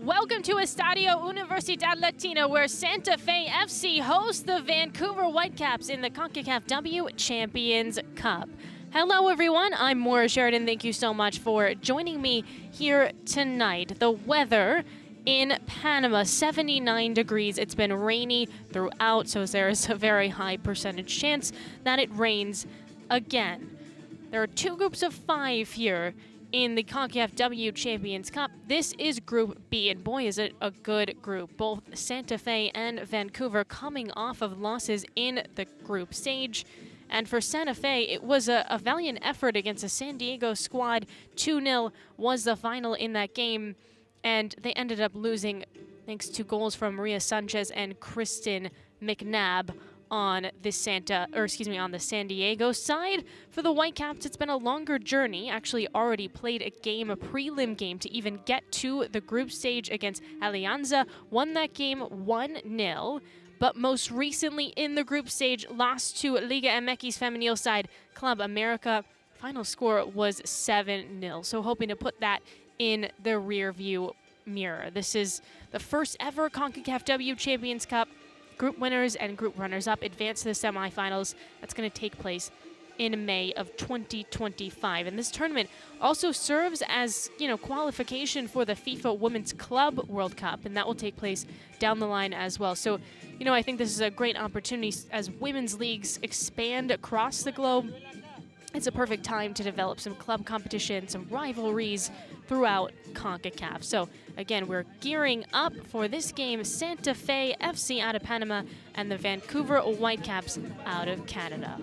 Welcome to Estadio Universitario, where Santa Fe FC hosts the Vancouver Whitecaps in the Concacaf W Champions Cup. Hello everyone, I'm Maura Sheridan. Thank you so much for joining me here tonight. The weather in Panama, 79 degrees. It's been rainy throughout, so there is a very high percentage chance that it rains again. There are two groups of 5 here in the Concacaf W Champions Cup. This is Group B, and boy is it a good group. Both Santa Fe and Vancouver coming off of losses in the group stage. And for Santa Fe, it was a valiant effort against a San Diego squad. 2-0 was the final in that game, and they ended up losing thanks to goals from Maria Sanchez and Kristen McNabb on the San Diego side. For the Whitecaps, it's been a longer journey. Actually already played a prelim game to even get to the group stage against Alianza. Won that game 1-0. But most recently in the group stage, lost to Liga MX Femenil side Club America. Final score was 7-0. So hoping to put that in the rear view mirror. This is the first ever CONCACAF W Champions Cup. Group winners and group runners-up advance to the semifinals. That's going to take place in May of 2025. And this tournament also serves as, qualification for the FIFA Women's Club World Cup, and that will take place down the line as well. So, I think this is a great opportunity as women's leagues expand across the globe. It's a perfect time to develop some club competition, some rivalries throughout CONCACAF. So again, we're gearing up for this game, Santa Fe FC out of Panama and the Vancouver Whitecaps out of Canada.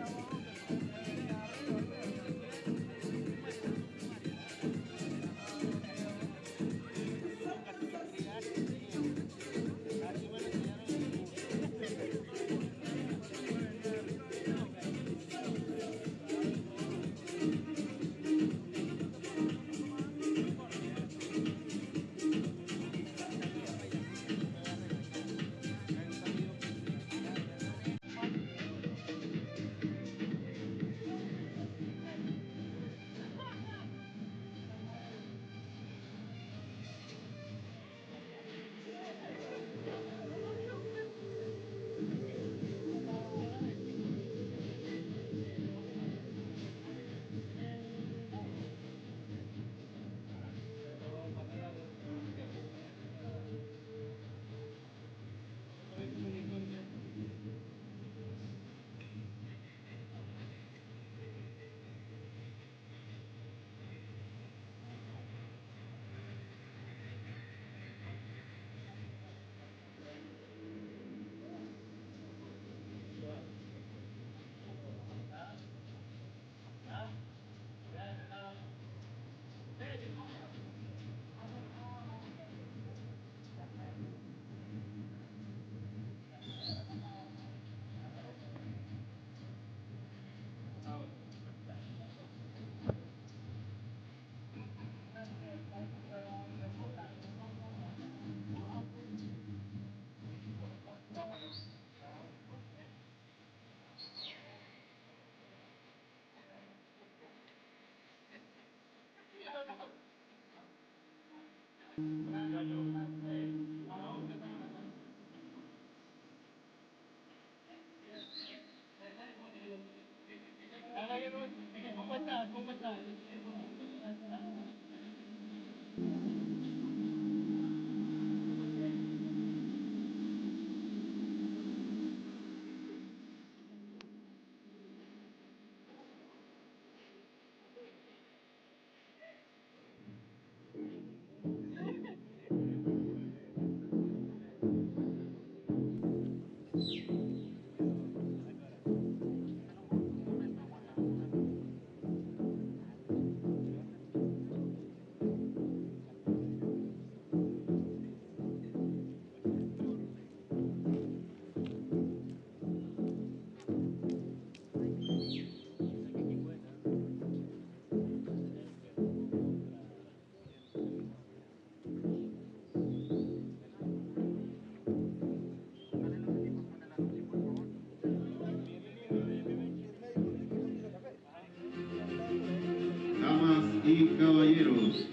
Damas y caballeros,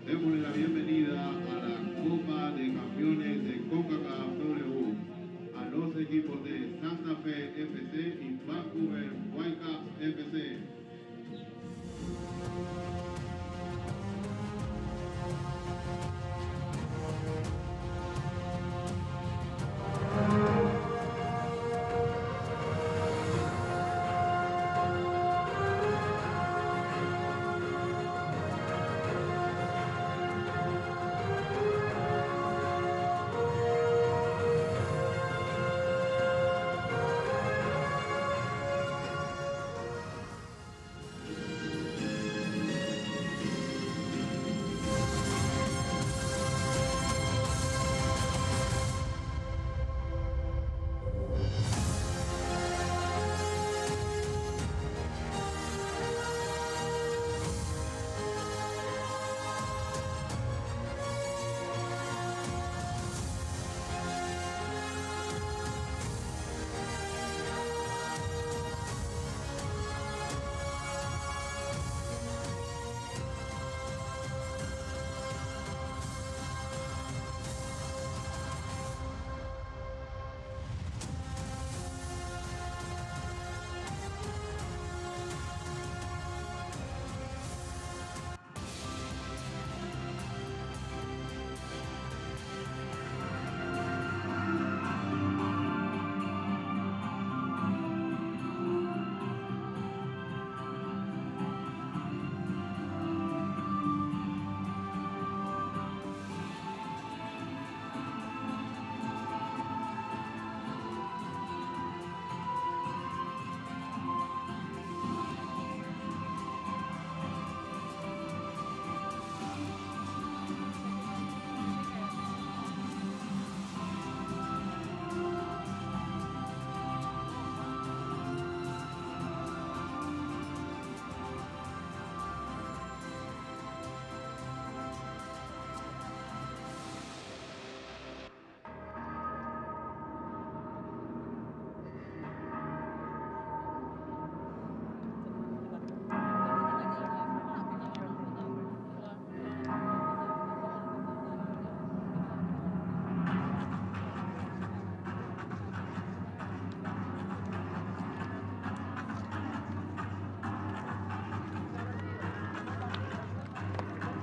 démosle la bienvenida a la Santa Fe FC y Vancouver Whitecaps FC.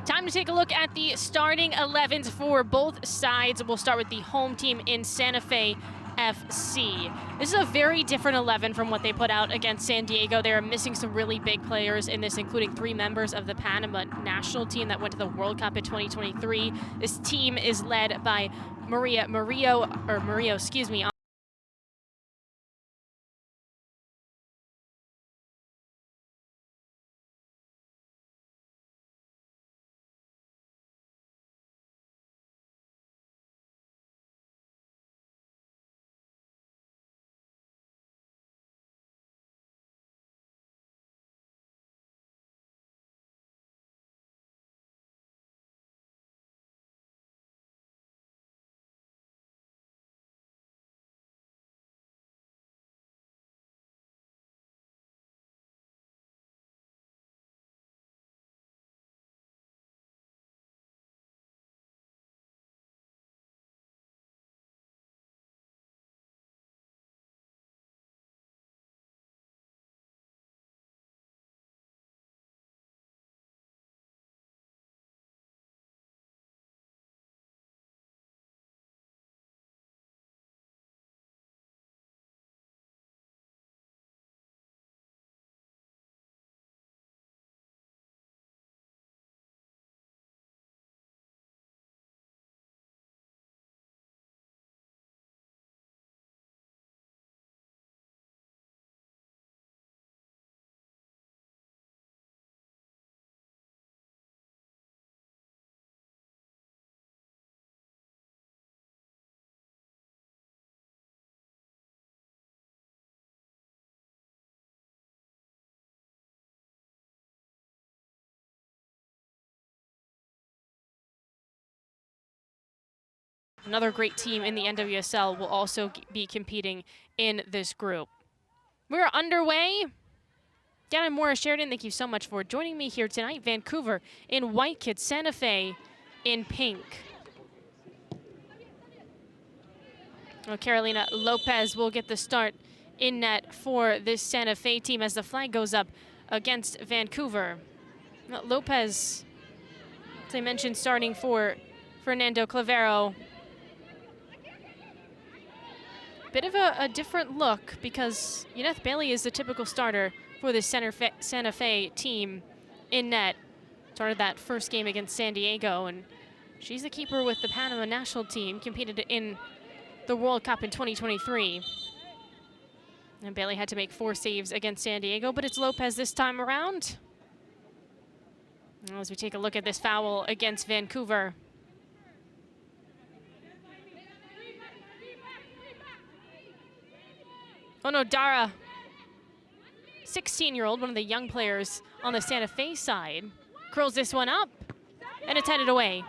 Time to take a look at the starting 11s for both sides. We'll start with the home team in Santa Fe FC. This is a very different 11 from what they put out against San Diego. They are missing some really big players in this, including 3 members of the Panama national team that went to the World Cup in 2023. This team is led by Murillo. Another great team in the NWSL will also be competing in this group. We're underway. Dan and Maura Sheridan, thank you so much for joining me here tonight. Vancouver in white kits, Santa Fe in pink. Well, Carolina Lopez will get the start in net for this Santa Fe team as the flag goes up against Vancouver. Lopez, as I mentioned, starting for Fernando Clavero. Bit of a different look because Yuneth Bailey is the typical starter for this Santa Fe team in net. Started that first game against San Diego, and she's the keeper with the Panama national team, competed in the World Cup in 2023. And Bailey had to make 4 saves against San Diego, but it's Lopez this time around. As we take a look at this foul against Vancouver. Oh no, Dara, 16-year-old, one of the young players on the Santa Fe side, curls this one up, and it's headed away.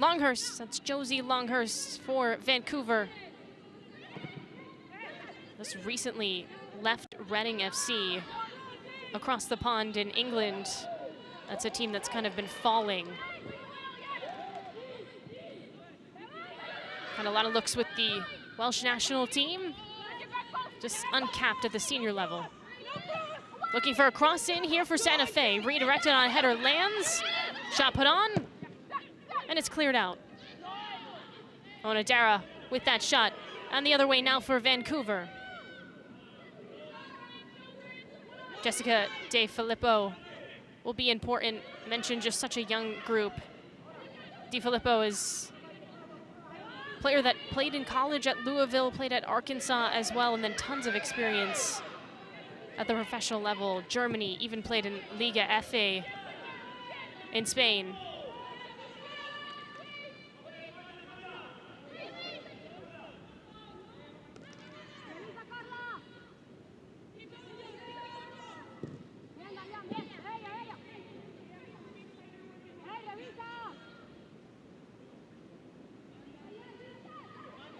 Longhurst, that's Josie Longhurst for Vancouver. Just recently left Reading FC across the pond in England. That's a team that's kind of been falling. Had a lot of looks with the Welsh national team, just uncapped at the senior level. Looking for a cross in here for Santa Fe. Redirected on a header, lands. Shot put on, and it's cleared out. Onodera with that shot. And the other way now for Vancouver. Jessica De Filippo will be important. Mentioned just such a young group. De Filippo is a player that played in college at Louisville, played at Arkansas as well, and then tons of experience at the professional level. Germany, even played in Liga FA in Spain.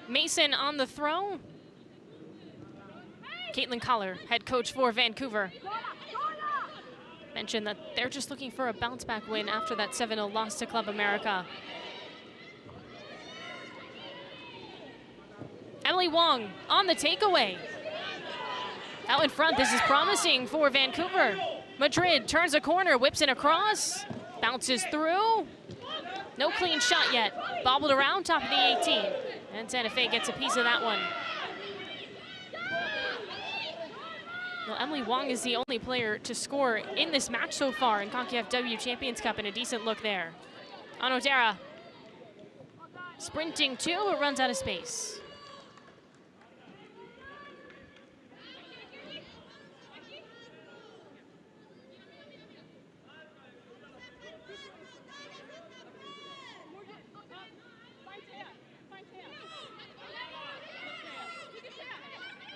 Mason on the throw. Caitlin Collar, head coach for Vancouver, mentioned that they're just looking for a bounce back win after that 7-0 loss to Club America. Emily Wong on the takeaway. Out in front, this is promising for Vancouver. Madrid turns a corner, whips it across, bounces through. No clean shot yet. Bobbled around top of the 18. And Santa Fe gets a piece of that one. Well, Emily Wong is the only player to score in this match so far in Concacaf W Champions Cup, and a decent look there. Onodera sprinting too, but runs out of space.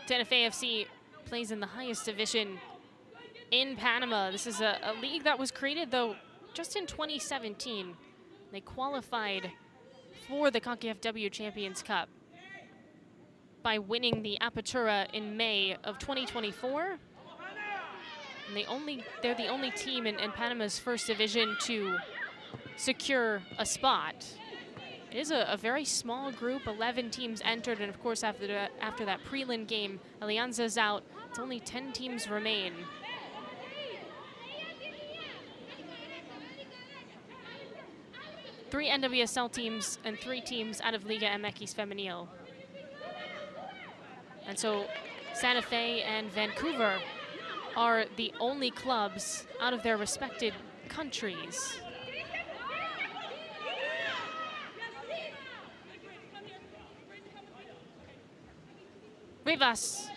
Santa Fe FC plays in the highest division in Panama. This is a league that was created, though, just in 2017. They qualified for the Concacaf W Champions Cup by winning the Apertura in May of 2024. And they're the only team in Panama's first division to secure a spot. It is a very small group, 11 teams entered, and of course after that prelim game, Alianza's out, it's only 10 teams remain. Three NWSL teams and 3 teams out of Liga MX Femenil. And so Santa Fe and Vancouver are the only clubs out of their respected countries. Rivas,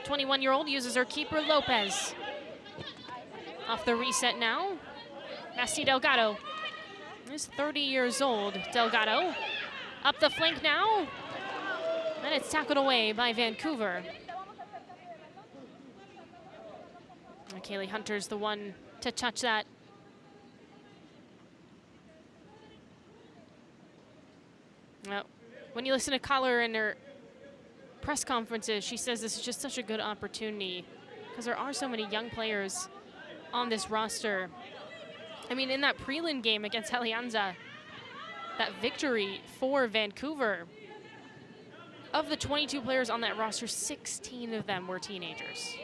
21-year-old, uses her keeper, Lopez. Off the reset now. Nasty Delgado is 30 years old. Delgado up the flank now. And it's tackled away by Vancouver. And Kaylee Hunter's the one to touch that. Well, when you listen to Collar and her press conferences, she says this is just such a good opportunity because there are so many young players on this roster. I mean, in that prelim game against Alianza, that victory for Vancouver, of the 22 players on that roster, 16 of them were teenagers.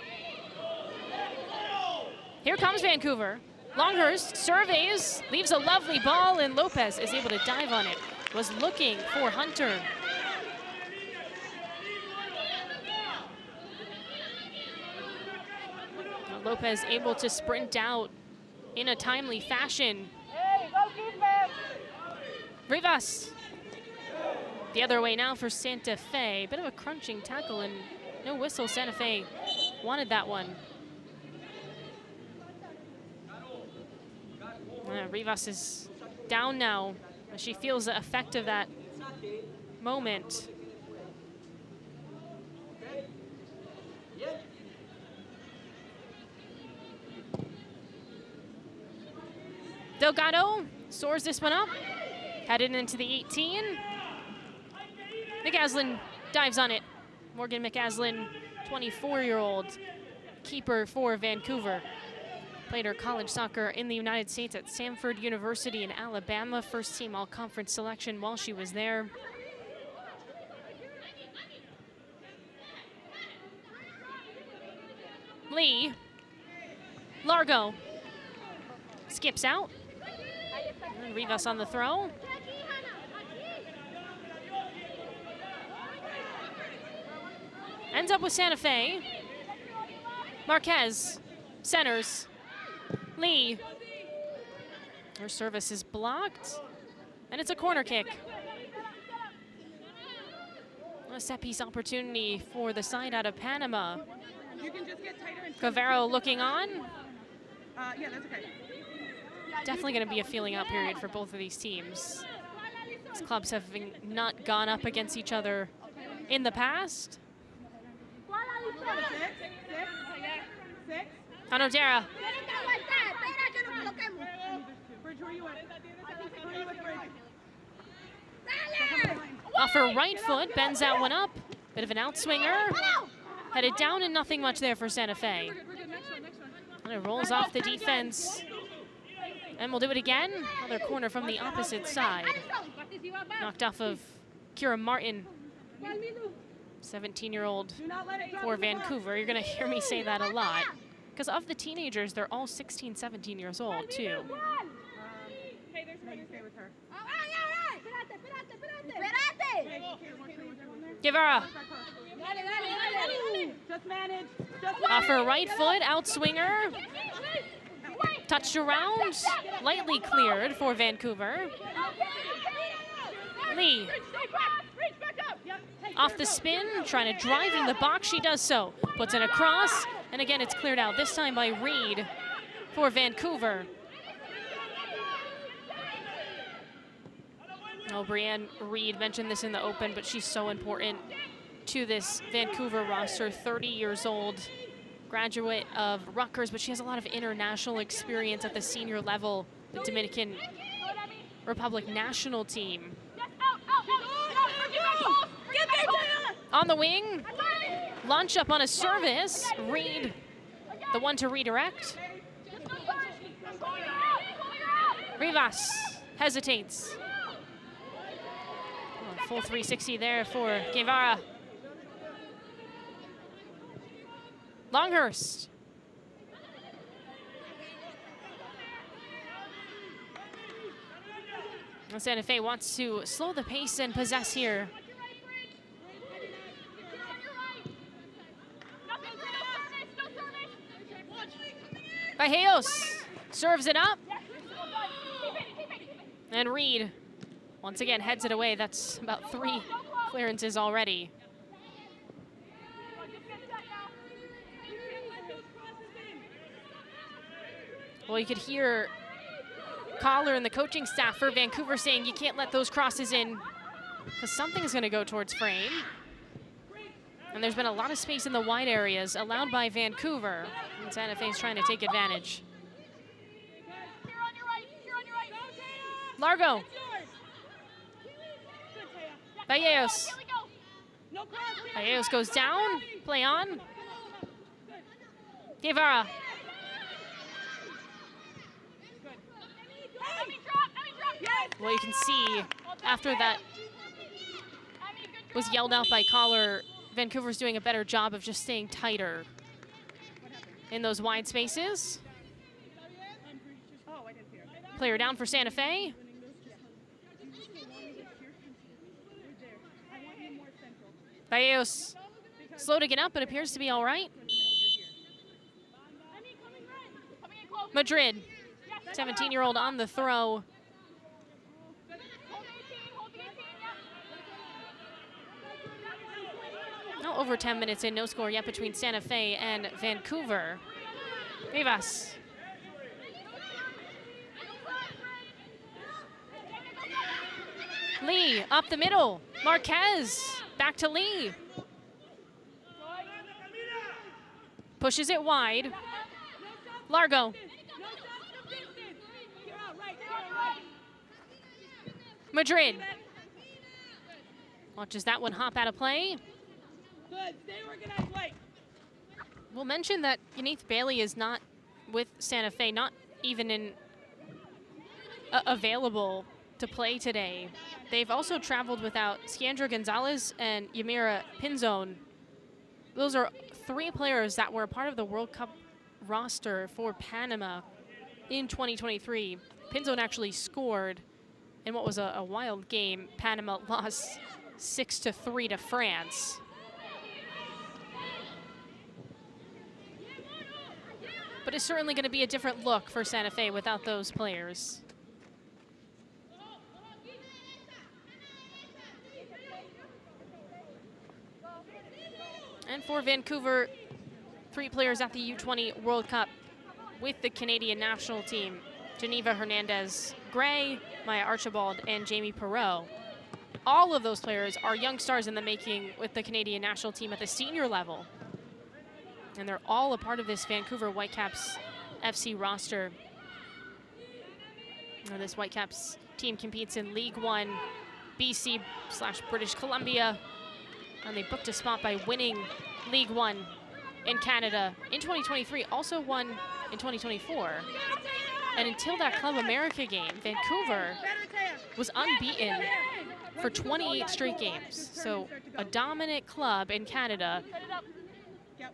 Here comes Vancouver. Longhurst surveys, leaves a lovely ball, and Lopez is able to dive on it. Was looking for Hunter. Lopez able to sprint out in a timely fashion. Rivas. The other way now for Santa Fe. Bit of a crunching tackle and no whistle. Santa Fe wanted that one. Rivas is down now. She feels the effect of that moment. Delgado soars this one up, headed into the 18. McAslin dives on it. Morgan McAslin, 24-year-old keeper for Vancouver. Played her college soccer in the United States at Samford University in Alabama. First team all-conference selection while she was there. Lee. Largo. Skips out. And Rivas on the throw. Ends up with Santa Fe. Marquez centers. Lee. Her service is blocked. And it's a corner kick. A set piece opportunity for the side out of Panama. Guevara looking on. Yeah, that's okay. Definitely going to be a feeling out period for both of these teams. These clubs have not gone up against each other in the past. Anodera. Off her right foot, bends that one up. Bit of an outswinger. Headed down and nothing much there for Santa Fe. And it rolls off the defense. And we'll do it again. Another corner from the opposite side. Knocked off of Kira Martin. 17-year-old for Vancouver. You're going to hear me say that a lot. Because of the teenagers, they're all 16, 17 years old, too. Guevara. Off her right foot, outswinger. Touched around, lightly cleared for Vancouver. Lee. Off the spin, trying to drive in the box, she does so. Puts it across, and again it's cleared out, this time by Reed for Vancouver. Oh, Brianne Reed mentioned this in the open, but she's so important to this Vancouver roster. 30 years old, graduate of Rutgers, but she has a lot of international experience at the senior level, the Dominican Republic national team. On the wing, launch up on a service. Reed, the one to redirect. Rivas hesitates. Oh, full 360 there for Guevara. Longhurst. Santa Fe wants to slow the pace and possess here. Bajeos serves it up. And Reed, once again, heads it away. That's about 3 clearances already. Well, you could hear Collar and the coaching staff for Vancouver saying you can't let those crosses in because something's going to go towards frame. And there's been a lot of space in the wide areas allowed by Vancouver. And Santa Fe's trying to take advantage. Largo. Bajeos. Bajeos goes down. Play on. Guevara. Well, you can see after that was yelled out by caller, Vancouver's doing a better job of just staying tighter in those wide spaces. Player down for Santa Fe. Vallejo's slow to get up, but appears to be all right. Madrid, 17-year-old on the throw. Now over 10 minutes in, no score yet between Santa Fe and Vancouver. Vivas. Lee up the middle. Marquez back to Lee. Pushes it wide. Largo. Madrid. Watches that one hop out of play. We'll mention that Yaneth Bailey is not with Santa Fe, not even in available to play today. They've also traveled without Sandra Gonzalez and Yamira Pinzon. Those are 3 players that were a part of the World Cup roster for Panama in 2023. Pinzon actually scored in what was a wild game. Panama lost 6-3 to France. But it's certainly going to be a different look for Santa Fe without those players. And for Vancouver, 3 players at the U20 World Cup with the Canadian national team. Geneva Hernandez-Gray, Maya Archibald, and Jamie Perreault. All of those players are young stars in the making with the Canadian national team at the senior level. And they're all a part of this Vancouver Whitecaps FC roster. Now this Whitecaps team competes in League One, BC/British Columbia. And they booked a spot by winning League One in Canada in 2023, also won in 2024. And until that Club America game, Vancouver was unbeaten for 28 straight games. So a dominant club in Canada.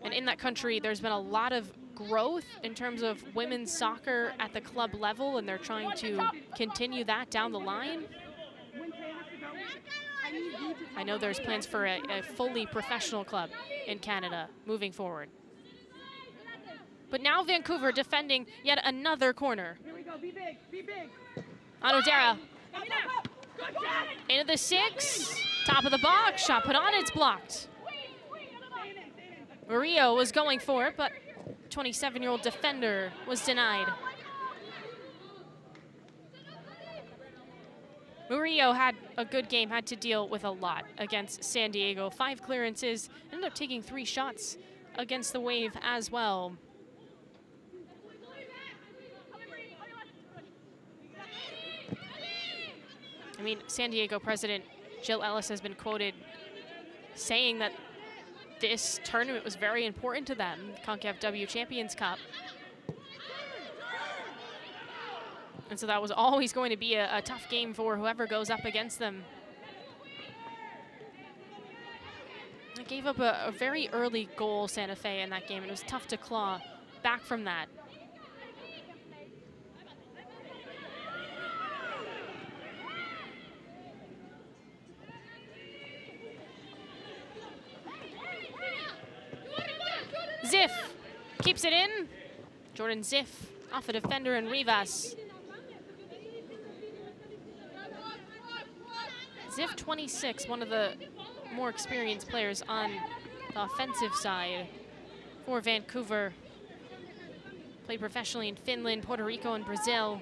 And in that country, there's been a lot of growth in terms of women's soccer at the club level, and they're trying to continue that down the line. I know there's plans for a fully professional club in Canada moving forward. But now Vancouver defending yet another corner. Here we go, be big, be big. Anodera. Into the 6, top of the box, shot put on, it's blocked. Murillo was going for it, but 27-year-old defender was denied. Murillo had a good game, had to deal with a lot against San Diego. 5 clearances, ended up taking 3 shots against the Wave as well. I mean, San Diego president Jill Ellis has been quoted saying that this tournament was very important to them, Concacaf W Champions Cup. And so that was always going to be a tough game for whoever goes up against them. They gave up a very early goal, Santa Fe, in that game, and it was tough to claw back from that. Ziff keeps it in. Jordan Ziff off a defender and Rivas. Ziff 26, one of the more experienced players on the offensive side for Vancouver. Played professionally in Finland, Puerto Rico, and Brazil.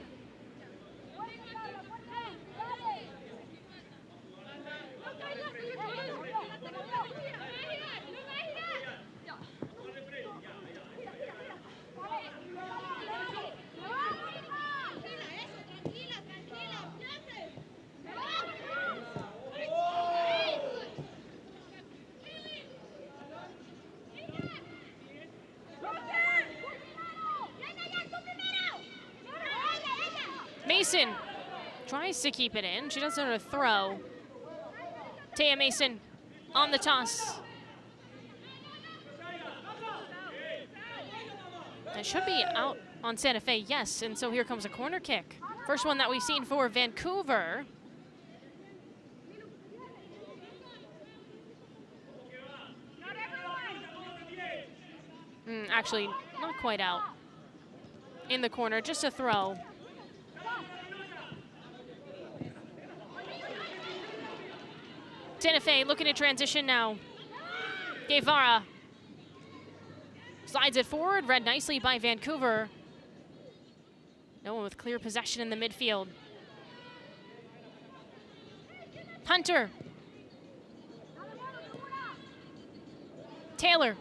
Mason Tries to keep it in. She doesn't have a throw. Taya Mason on the toss. It should be out on Santa Fe, yes. And so here comes a corner kick. First one that we've seen for Vancouver. Actually, not quite out. In the corner, just a throw. Santa Fe looking to transition now. Guevara slides it forward, read nicely by Vancouver. No one with clear possession in the midfield. Hunter. Taylor.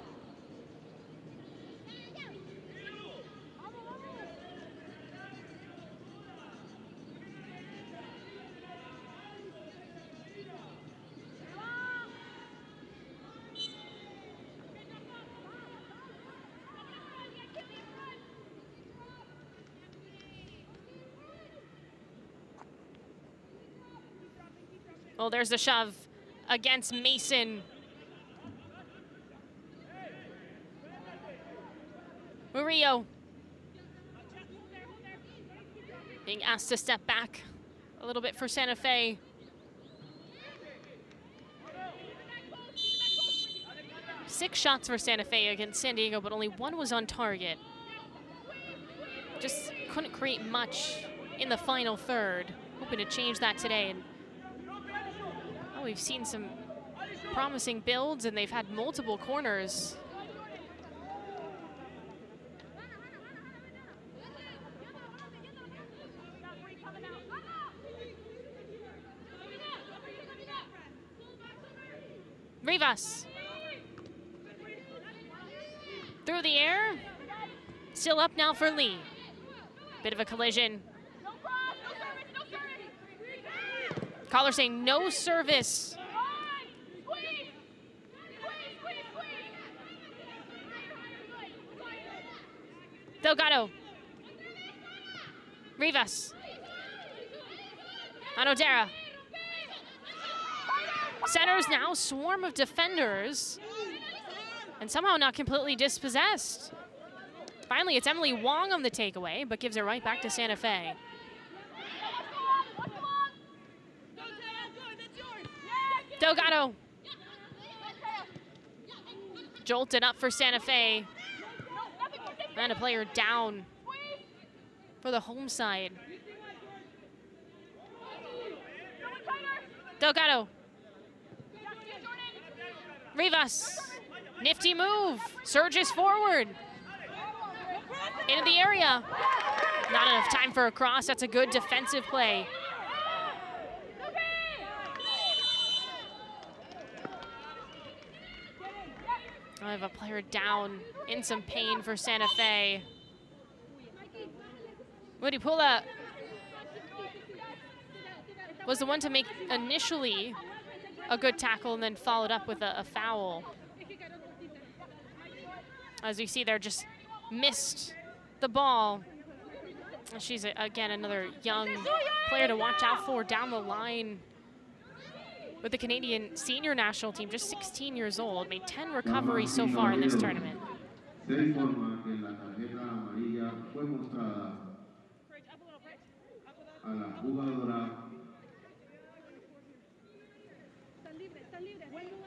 Well, there's the shove against Mason. Murillo being asked to step back a little bit for Santa Fe. Six shots for Santa Fe against San Diego, but only one was on target. Just couldn't create much in the final third. Hoping to change that today. And we've seen some promising builds, and they've had multiple corners. Rivas. Through the air. Still up now for Lee. Bit of a collision. Caller saying no service. Delgado. Rivas. Anodera. Centers now, swarm of defenders. And somehow not completely dispossessed. Finally, it's Emily Wong on the takeaway, but gives it right back to Santa Fe. Delgado. Jolted up for Santa Fe. And a player down for the home side. Delgado. Rivas. Nifty move. Surges forward. Into the area. Not enough time for a cross. That's a good defensive play. I have a player down in some pain for Santa Fe. Woodipula was the one to make initially a good tackle and then followed up with a foul. As you see there, just missed the ball. She's, again, another young player to watch out for down the line with the Canadian senior national team, just 16 years old, made 10 recoveries so far in this tournament.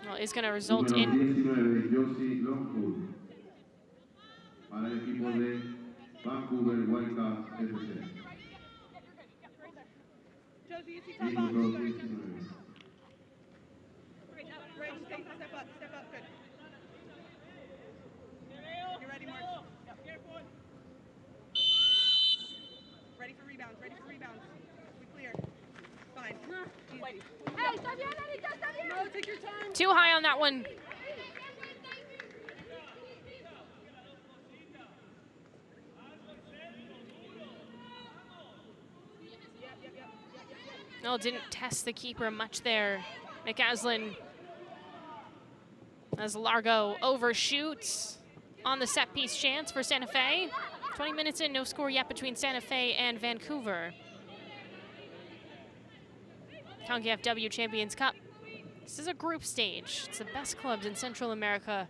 Well, it's going to result in para el equipo de Vancouver Whitecaps FC. Step up, good. You ready, Mark? Ready for rebounds, We clear. Fine. Hey, está bien, Erika, está bien. No, take your time. Too high on that one. No, didn't test the keeper much there. McCaslin, as Largo overshoots on the set piece chance for Santa Fe. 20 minutes in, no score yet between Santa Fe and Vancouver. Concacaf W Champions Cup. This is a group stage. It's the best clubs in Central America,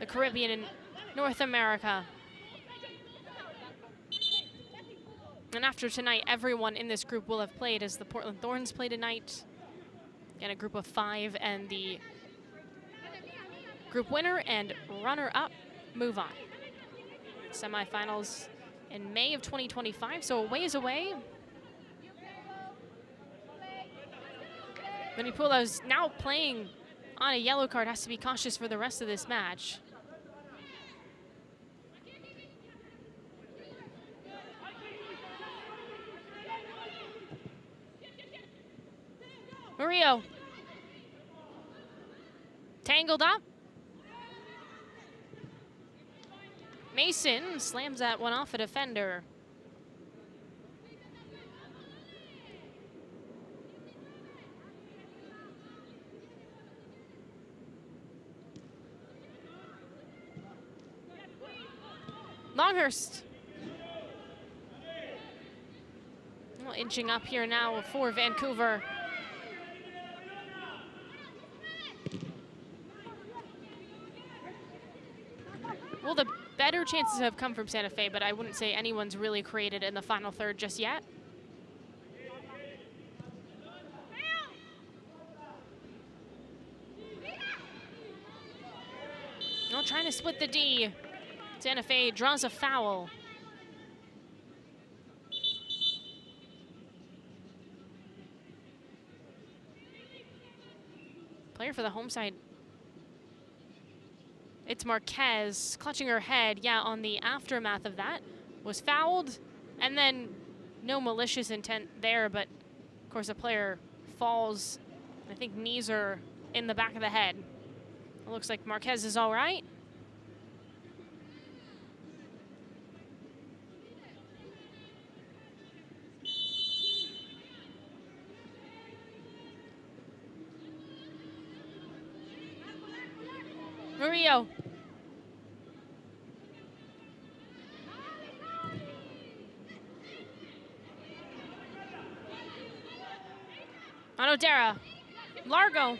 the Caribbean, and North America. And after tonight, everyone in this group will have played, as the Portland Thorns play tonight. Again, a group of 5, and the group winner and runner-up move on. Semifinals in May of 2025, so a ways away. Manipula is now playing on a yellow card, has to be cautious for the rest of this match. Murillo. Tangled up. Mason slams that one off a defender. Longhurst. Well, inching up here now for Vancouver. Well, the better chances have come from Santa Fe, but I wouldn't say anyone's really created in the final third just yet. Well, trying to split the D. Santa Fe draws a foul. Player for the home side. It's Marquez clutching her head. Yeah, on the aftermath of that, was fouled, and then no malicious intent there, but of course the player falls. I think knees are in the back of the head. It looks like Marquez is all right. Murillo. Anodera. Largo.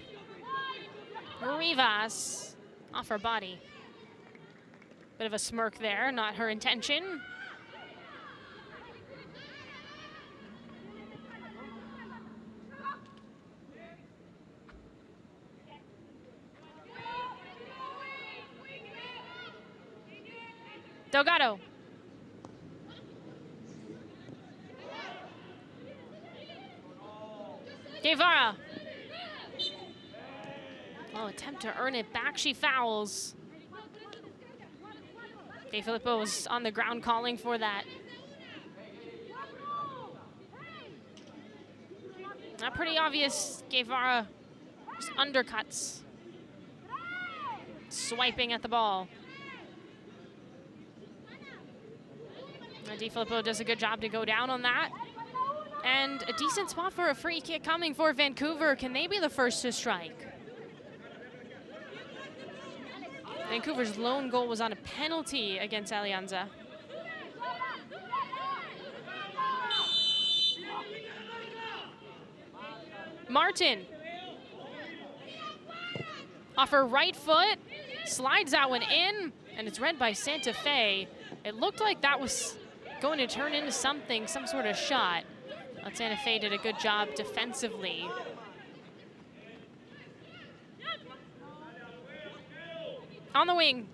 Rivas off her body. Bit of a smirk there, not her intention. Delgado. Guevara. Oh, attempt to earn it back. She fouls. De Filippo was on the ground calling for that. Not pretty obvious. Guevara just undercuts. Swiping at the ball. De Filippo does a good job to go down on that. And a decent spot for a free kick coming for Vancouver. Can they be the first to strike? Vancouver's lone goal was on a penalty against Alianza. Martin. Off her right foot, slides that one in, and it's read by Santa Fe. It looked like that was going to turn into something, some sort of shot. But Santa Fe did a good job defensively. On the wing.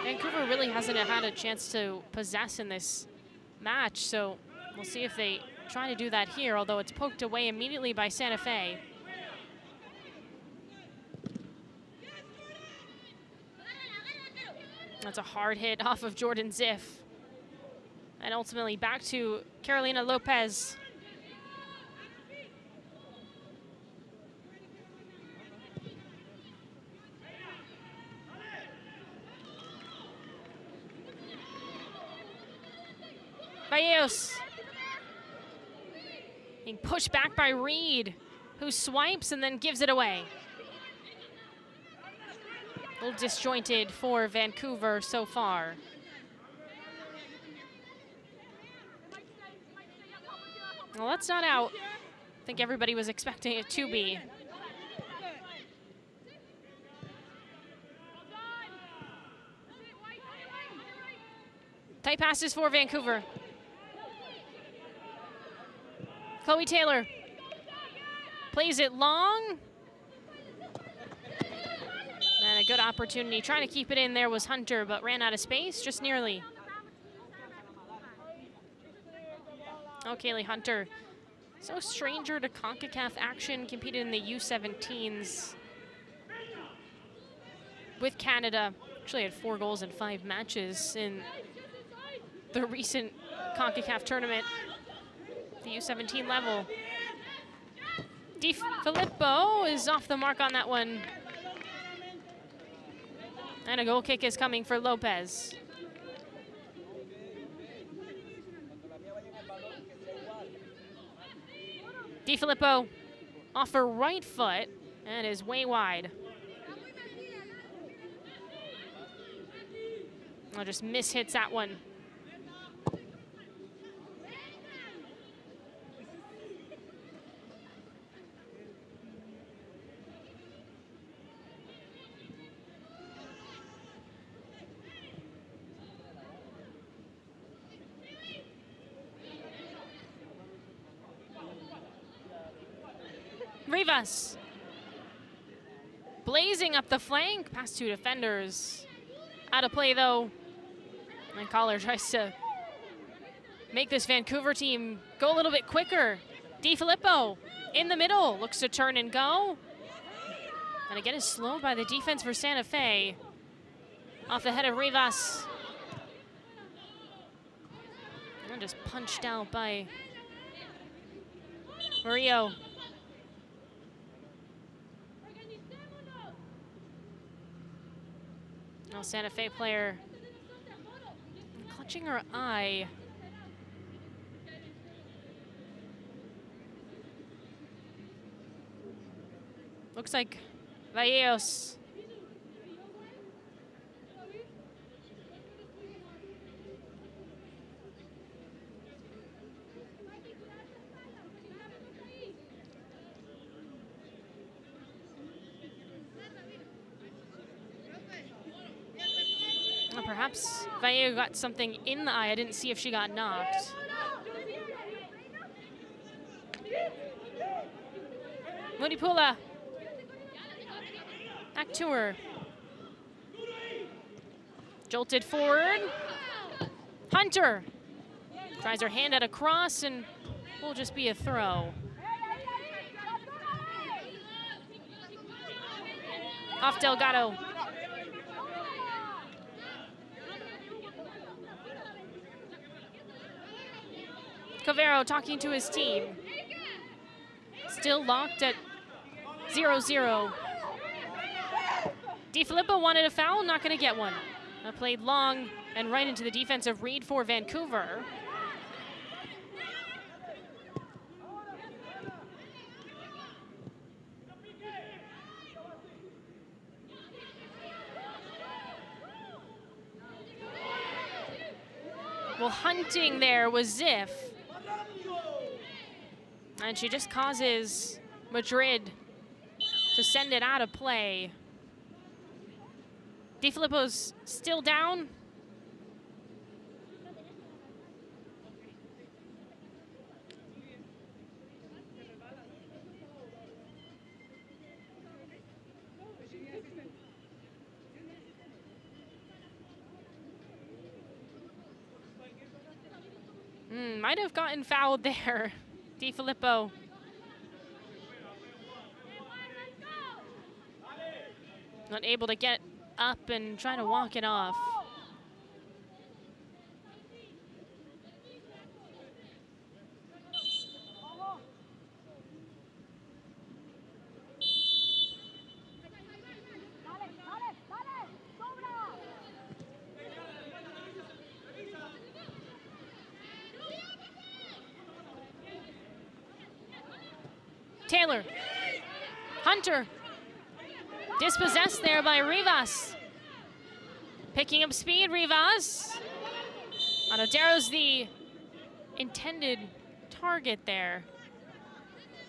Vancouver really hasn't had a chance to possess in this match, so we'll see if they try to do that here, although it's poked away immediately by Santa Fe. That's a hard hit off of Jordan Ziff. And ultimately back to Carolina Lopez. Valleos. Being pushed back by Reed, who swipes and then gives it away. A little disjointed for Vancouver so far. Well, that's not out. think everybody was expecting it to be. Tight passes for Vancouver. Chloe Taylor plays it long. And a good opportunity. Trying to keep it in there was Hunter, but ran out of space, just nearly. Oh, Kaylee Hunter. So stranger to Concacaf action, competed in the U17s with Canada. Actually had 4 goals in 5 matches in the recent Concacaf tournament, the U17 level. Di Filippo is off the mark on that one. And a goal kick is coming for Lopez. Di Filippo off her right foot and is way wide. I'll just mishits that one. Rivas blazing up the flank, past 2 defenders. Out of play though. And Collar tries to make this Vancouver team go a little bit quicker. Di Filippo in the middle, looks to turn and go. And again is slowed by the defense for Santa Fe. Off the head of Rivas. And just punched out by Murillo. Now Santa Fe player clutching her eye. Looks like Valleos. Perhaps Vallejo got something in the eye. I didn't see if she got knocked. Mudipula. Back to her. Jolted forward. Hunter tries her hand at a cross and will just be a throw. Off Delgado. Cavero talking to his team. Still locked at 0-0. Di Filippo wanted a foul, not gonna get one. Played long and right into the defensive read for Vancouver. Well, hunting there was Ziff. And she just causes Madrid to send it out of play. Di Filippo's still down. Might have gotten fouled there. Di Filippo. Not able to get up and try to walk it off. Taylor. Hunter. Dispossessed there by Rivas. Picking up speed, Rivas. Anotero's the intended target there.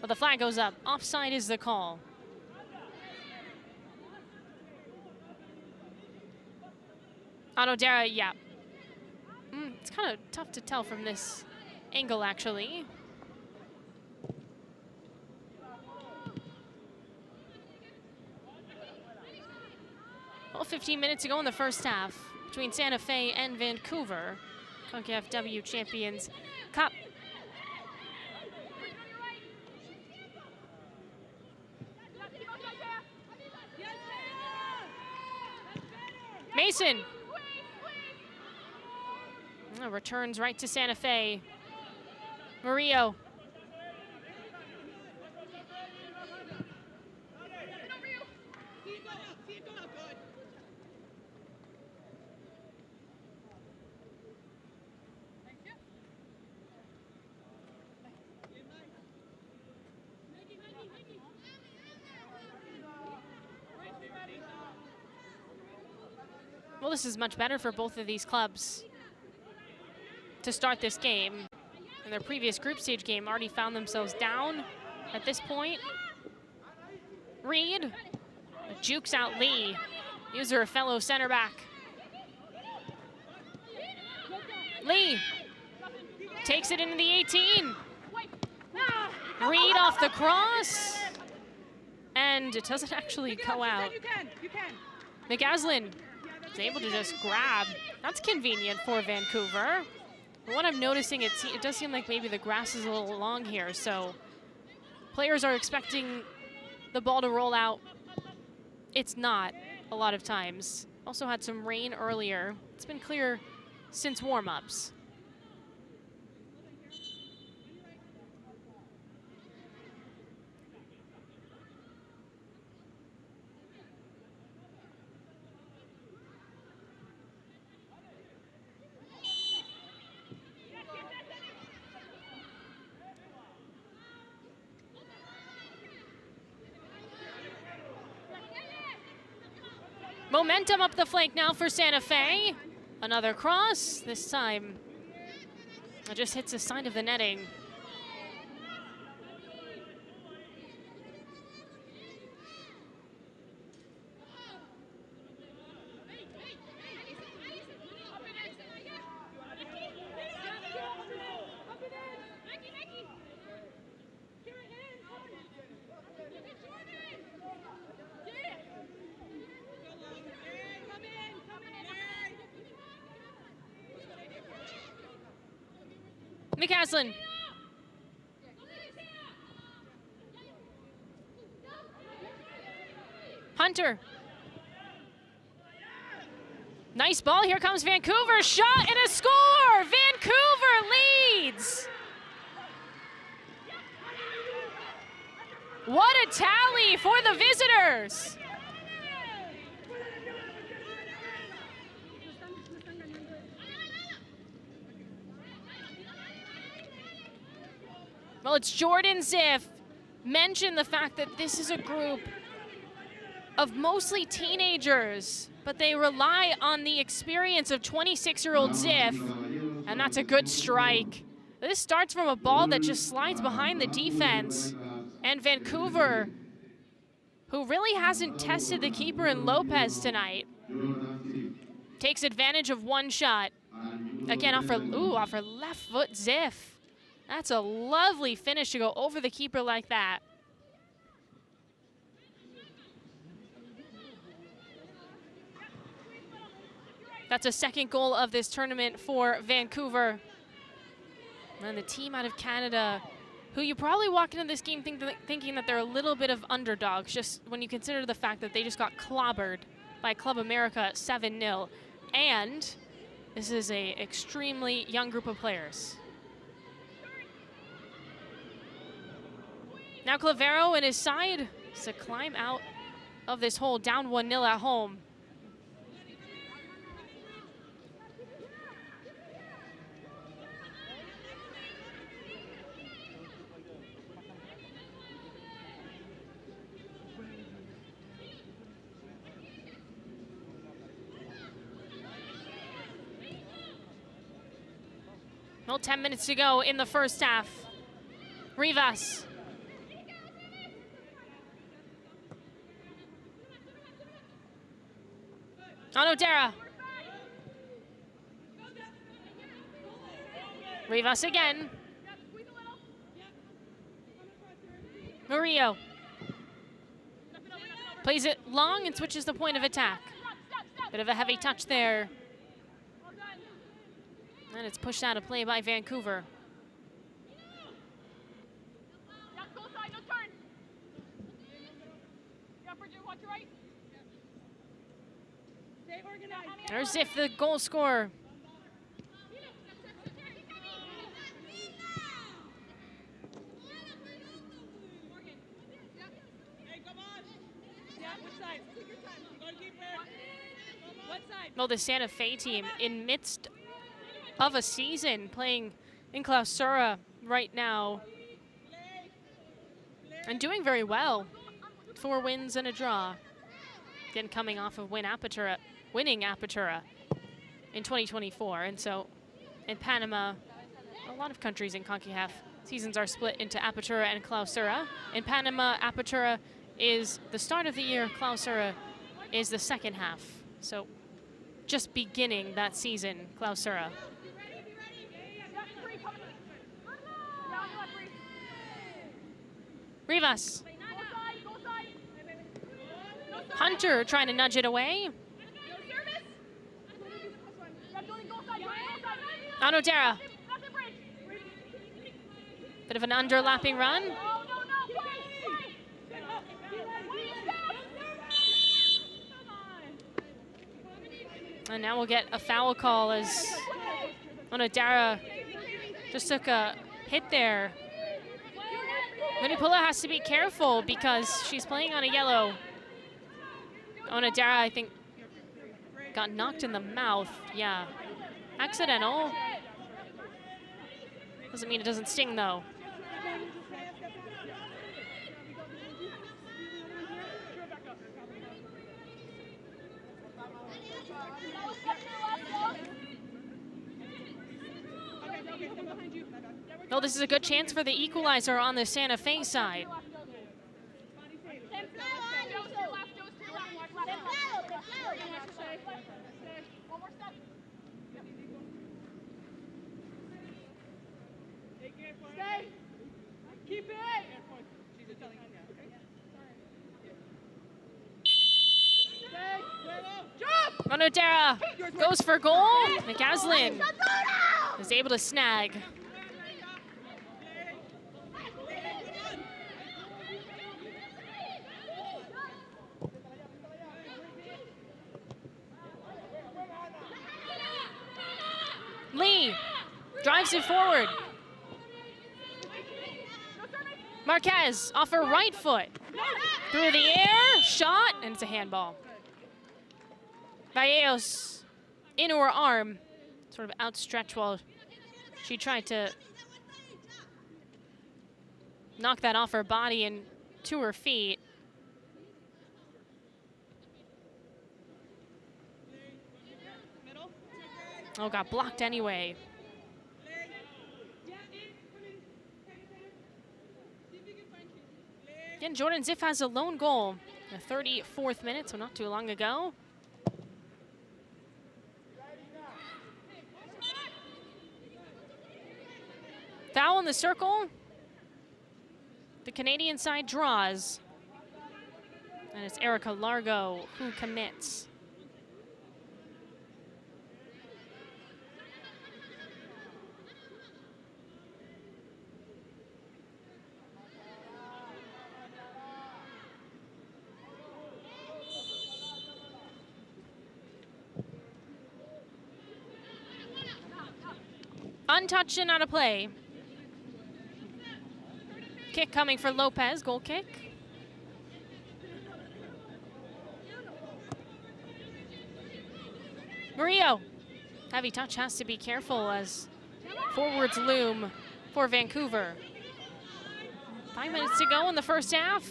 But the flag goes up. Offside is the call. Anodera, yeah. It's kind of tough to tell from this angle, actually. Well, 15 minutes to go in the first half between Santa Fe and Vancouver. Concacaf W Champions Cup. Mason. Returns right to Santa Fe. Murillo. Well, this is much better for both of these clubs to start this game. In their previous group stage game, already found themselves down at this point. Reed jukes out Lee. These are a fellow center back. Lee takes it into the 18. Reed off the cross. And it doesn't actually go out. McAslin is able to just grab. That's convenient for Vancouver. But what I'm noticing, it does seem like maybe the grass is a little long here, so players are expecting the ball to roll out. It's not a lot of times. Also had some rain earlier. It's been clear since warm-ups. Momentum up the flank now for Santa Fe. Another cross. This time, it just hits the side of the netting. McAslin. Hunter. Nice ball. Here comes Vancouver. Shot and a score. Vancouver leads. What a tally for the visitors. Well, it's Jordan Ziff. Mentioned the fact that this is a group of mostly teenagers, but they rely on the experience of 26-year-old Ziff, and that's a good strike. This starts from a ball that just slides behind the defense, and Vancouver, who really hasn't tested the keeper in Lopez tonight, takes advantage of one shot. Again, off her left foot, Ziff. That's a lovely finish to go over the keeper like that. That's a second goal of this tournament for Vancouver. And the team out of Canada, who you probably walk into this game thinking that they're a little bit of underdogs, just when you consider the fact that they just got clobbered by Club America 7-0. And this is an extremely young group of players. Now Clavero and his side to climb out of this hole, down 1-0 at home. Well, 10 minutes to go in the first half. Rivas. Onodera. Rivas again. Murillo. Plays it long and switches the point of attack. Bit of a heavy touch there. And it's pushed out of play by Vancouver. There's Ziff, the goal scorer. Well, the Santa Fe team, in midst of a season, playing in Clausura right now, and doing very well. 4 wins and a draw. Again, coming off of winning Apertura in 2024. And so in Panama, a lot of countries in Concacaf seasons are split into Apertura and Clausura. In Panama, Apertura is the start of the year, Clausura is the second half. So just beginning that season, Clausura. Rivas. Hunter trying to nudge it away. Onodera. Bit of an underlapping run. And now we'll get a foul call as Onodera just took a hit there. Manipula has to be careful because she's playing on a yellow. Onodera, I think, got knocked in the mouth. Yeah, accidental. Doesn't mean it doesn't sting, though. Well, this is a good chance for the equalizer on the Santa Fe side. Keep it! Onodera goes for goal. McCaslin is able to snag. Lee drives it forward. Marquez off her right foot. Through the air, shot, and it's a handball. Vallejo's into her arm, sort of outstretched while she tried to knock that off her body and to her feet. Oh, got blocked anyway. Again, Jordan Ziff has a lone goal in the 34th minute, so not too long ago. Foul in the circle. The Canadian side draws. And it's Erica Largo who commits. Untouched and out of play. Kick coming for Lopez, goal kick. Murillo. Heavy touch, has to be careful as forwards loom for Vancouver. 5 minutes to go in the first half.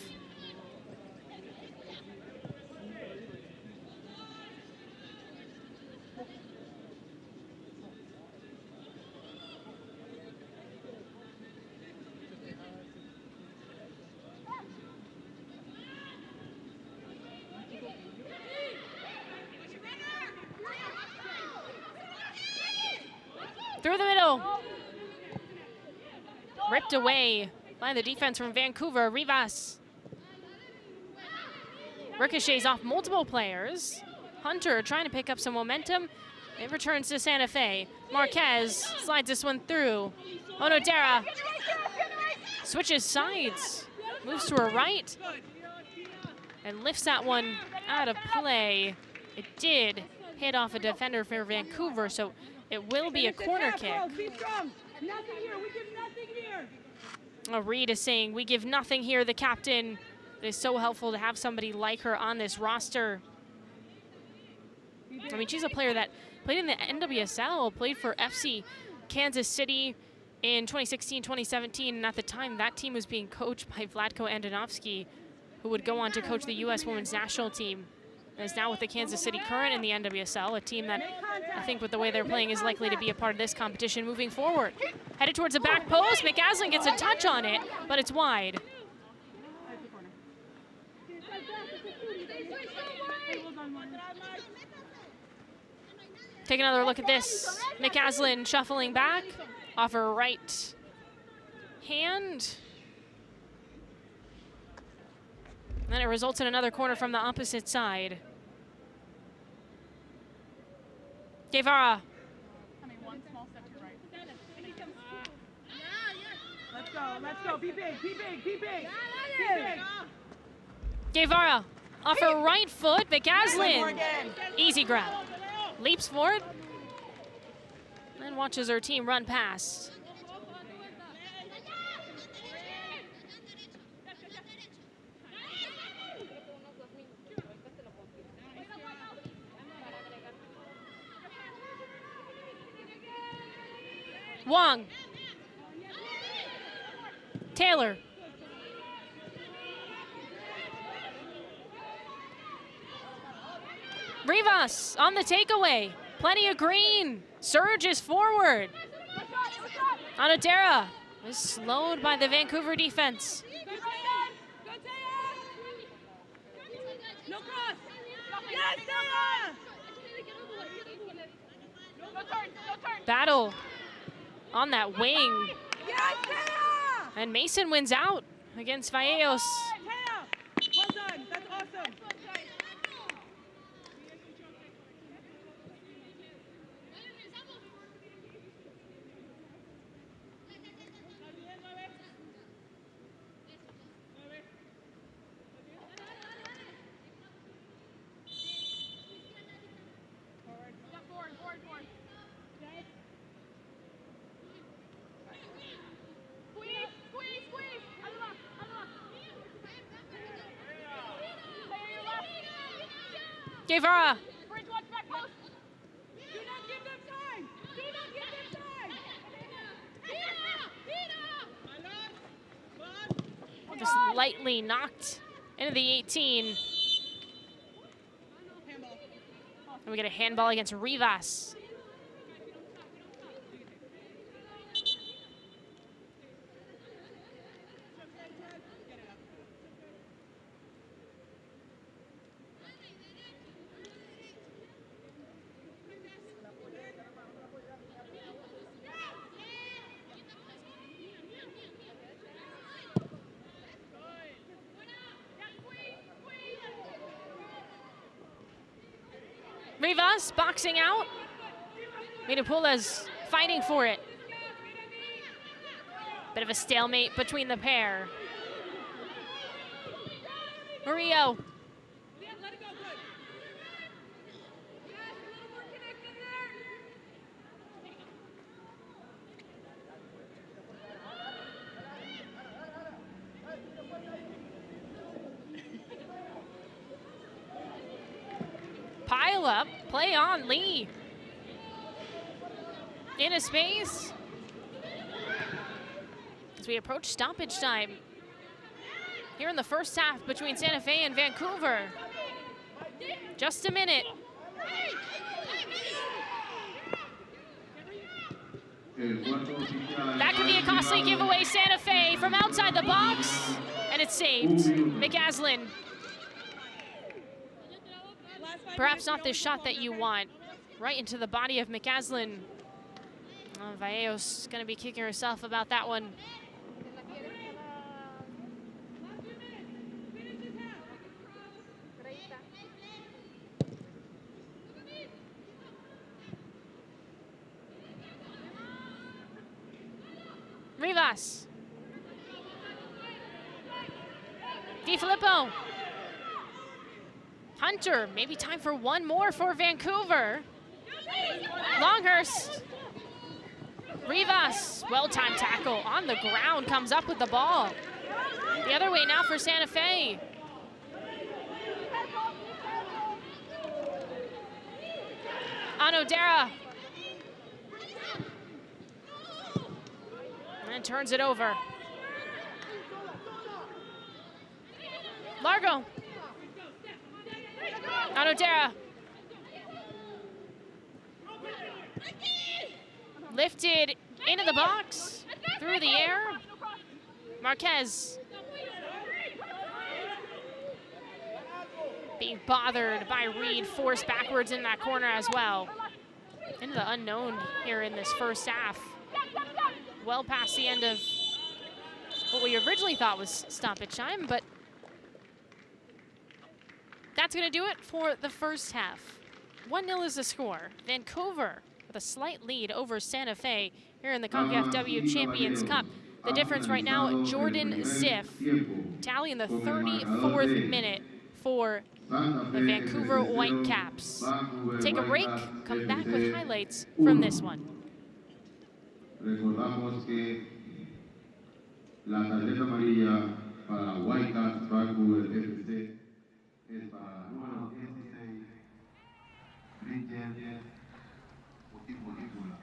kept away by the defense from Vancouver. Rivas ricochets off multiple players. Hunter trying to pick up some momentum. It returns to Santa Fe. Marquez slides this one through. Onodera switches sides, moves to her right, and lifts that one out of play. It did hit off a defender for Vancouver, so it will be a corner kick. Reed is saying, we give nothing here, the captain. It is so helpful to have somebody like her on this roster. I mean, she's a player that played in the NWSL, played for FC Kansas City in 2016, 2017, and at the time, that team was being coached by Vlatko Andonovski, who would go on to coach the U.S. women's national team, and is now with the Kansas City Current in the NWSL, a team that I think with the way they're playing is likely to be a part of this competition moving forward. Headed towards the back post, McAslin gets a touch on it, but it's wide. Take another look at this. McAslin shuffling back off her right hand. And then it results in another corner from the opposite side. Guevara. Let's go, be big, be big, be big. Guevara off her right foot, McAslin. Easy grab. Leaps forward, and watches her team run past. Wong. Taylor. Rivas on the takeaway. Plenty of green. Surges forward. Onodera is slowed by the Vancouver defense. No cross. Yes, Sarah! Battle on that wing. Yes, Sarah! And Mason wins out against Valleos. Well done. That's awesome. Guevara. Do not give them time. Do not give them time. Just lightly knocked into the 18. And we get a handball against Rivas. Rivas boxing out. Minapula's fighting for it. Bit of a stalemate between the pair. Murillo. Pile up, play on, Lee. In a space. As we approach stoppage time here in the first half between Santa Fe and Vancouver. Just a minute. That could be a costly giveaway. Santa Fe from outside the box, and it's saved. McAslin. Perhaps not the shot that you want. Right into the body of McAslin. Valleos is going to be kicking herself about that one. Rivas. DiFilippo. Hunter, maybe time for one more for Vancouver. Longhurst. Rivas, well-timed tackle on the ground, comes up with the ball. The other way now for Santa Fe. Anodera. And turns it over. Largo. Anodera. Lifted into the box, through the air. Marquez. Being bothered by Reed, forced backwards in that corner as well. Into the unknown here in this first half. Well past the end of what we originally thought was stoppage time, but that's gonna do it for the first half. 1-0 is the score. Vancouver with a slight lead over Santa Fe here in the Concacaf W Champions Cup. The difference right now, Jordan Ziff tallying the 34th minute for the Vancouver Whitecaps. Take a break, come back with highlights from this one. Recordamos que la tarjeta amarilla para Whitecaps Vancouver FC es para número 16, Bridget Otipola.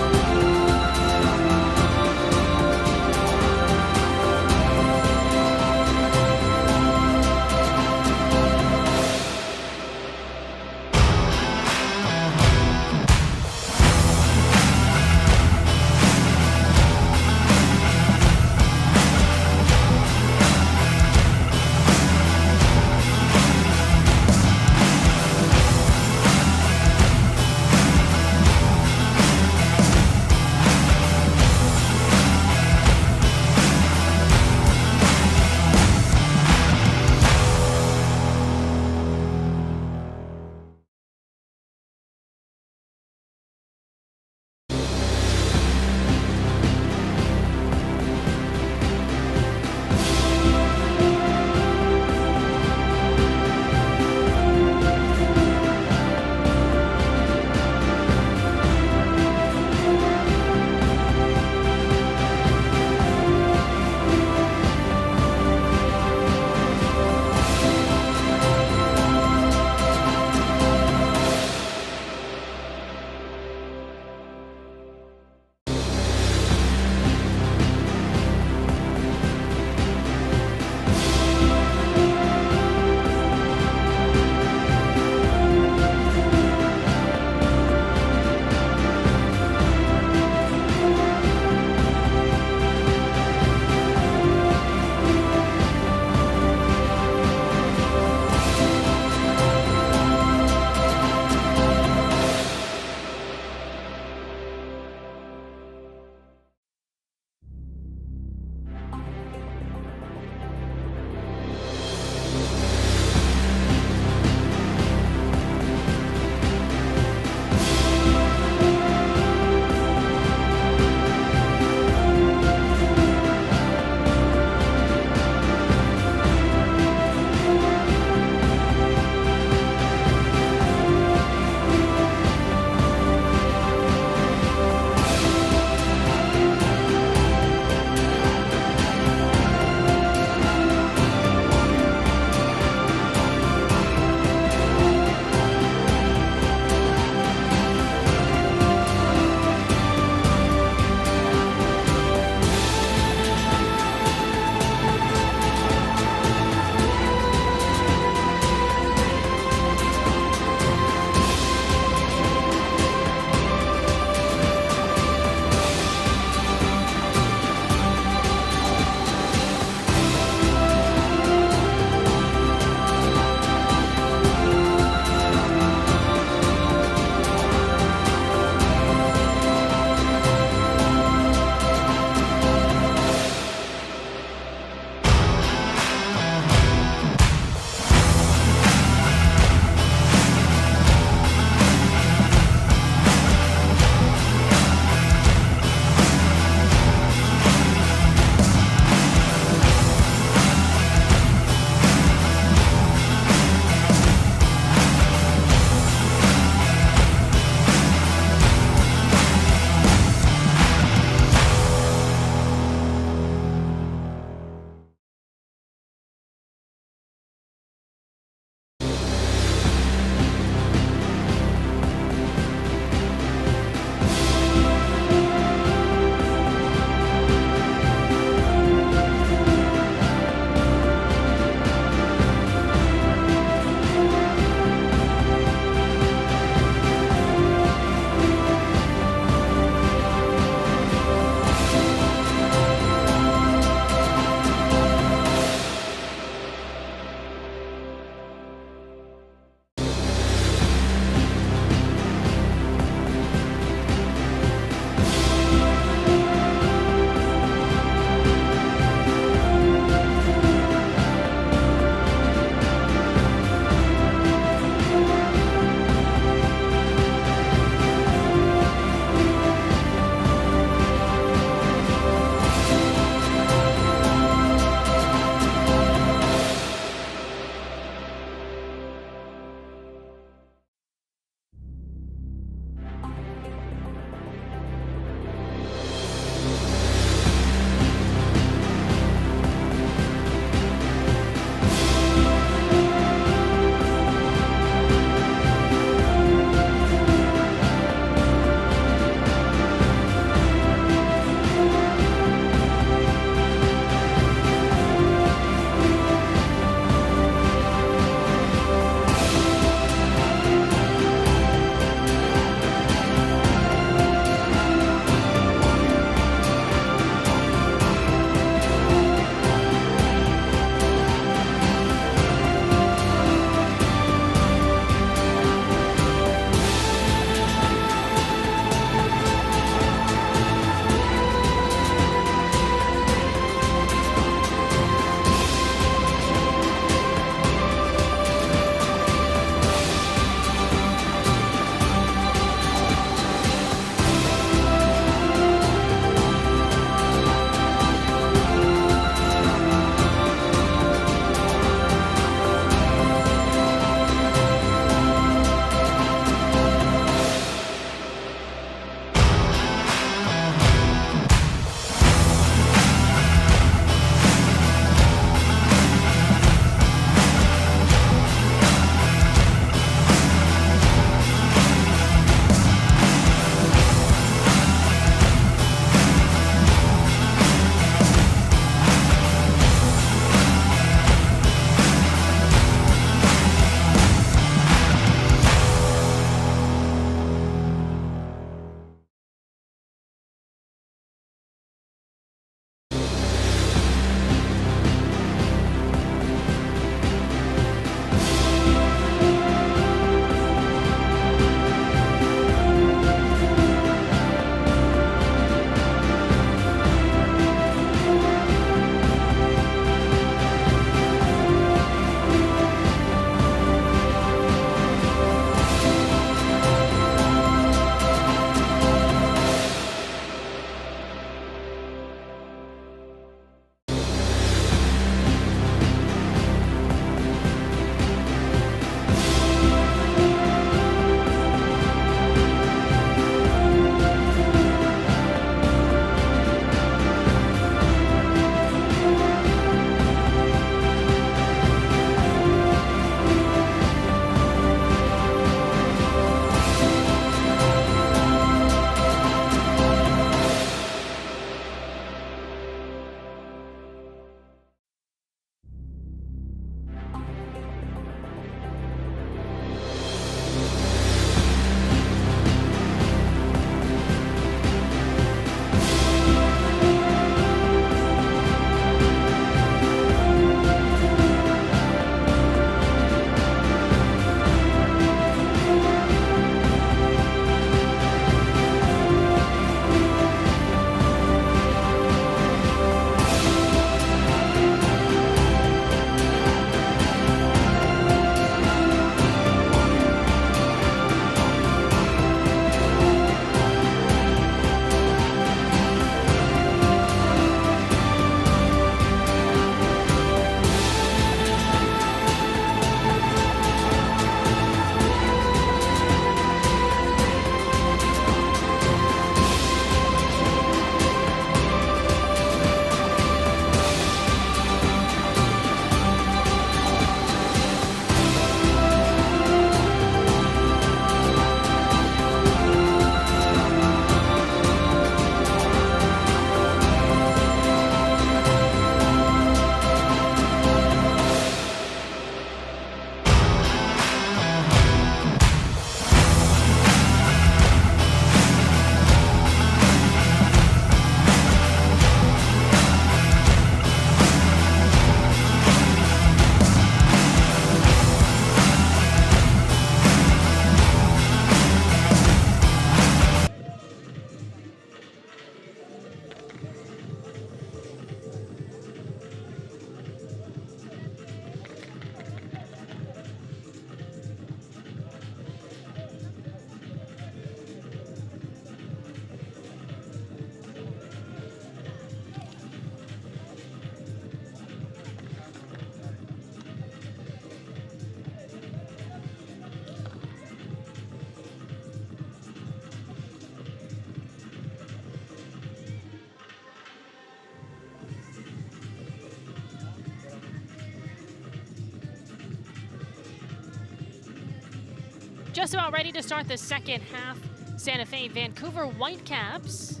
just about ready to start the second half. Santa Fe, Vancouver Whitecaps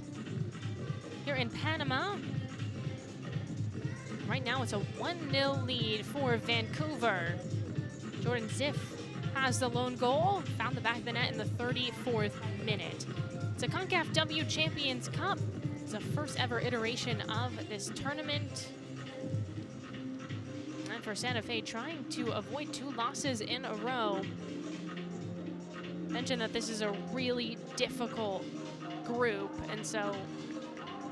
here in Panama. Right now it's a 1-0 lead for Vancouver. Jordan Ziff has the lone goal, found the back of the net in the 34th minute. It's a Concacaf W Champions Cup. It's the first ever iteration of this tournament. And for Santa Fe, trying to avoid 2 losses in a row. Mentioned that this is a really difficult group, and so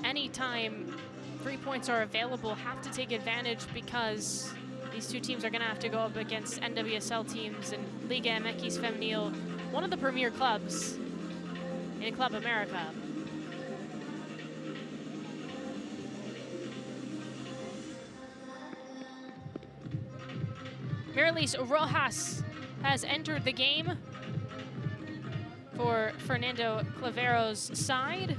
anytime 3 points are available, have to take advantage, because these 2 teams are going to have to go up against NWSL teams and Liga MX Femenil, one of the premier clubs in Club America. Marilis Rojas has entered the game for Fernando Clavero's side.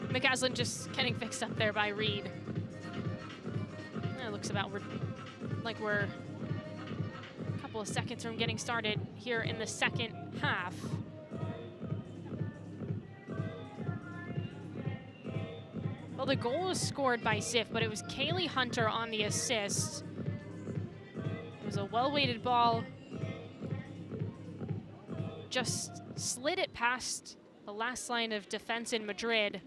McCaslin just getting fixed up there by Reed. It looks about like we're a couple of seconds from getting started here in the second half. Well, the goal was scored by Ziff, but it was Kaylee Hunter on the assist. It was a well-weighted ball. Just slid it past the last line of defense in Madrid.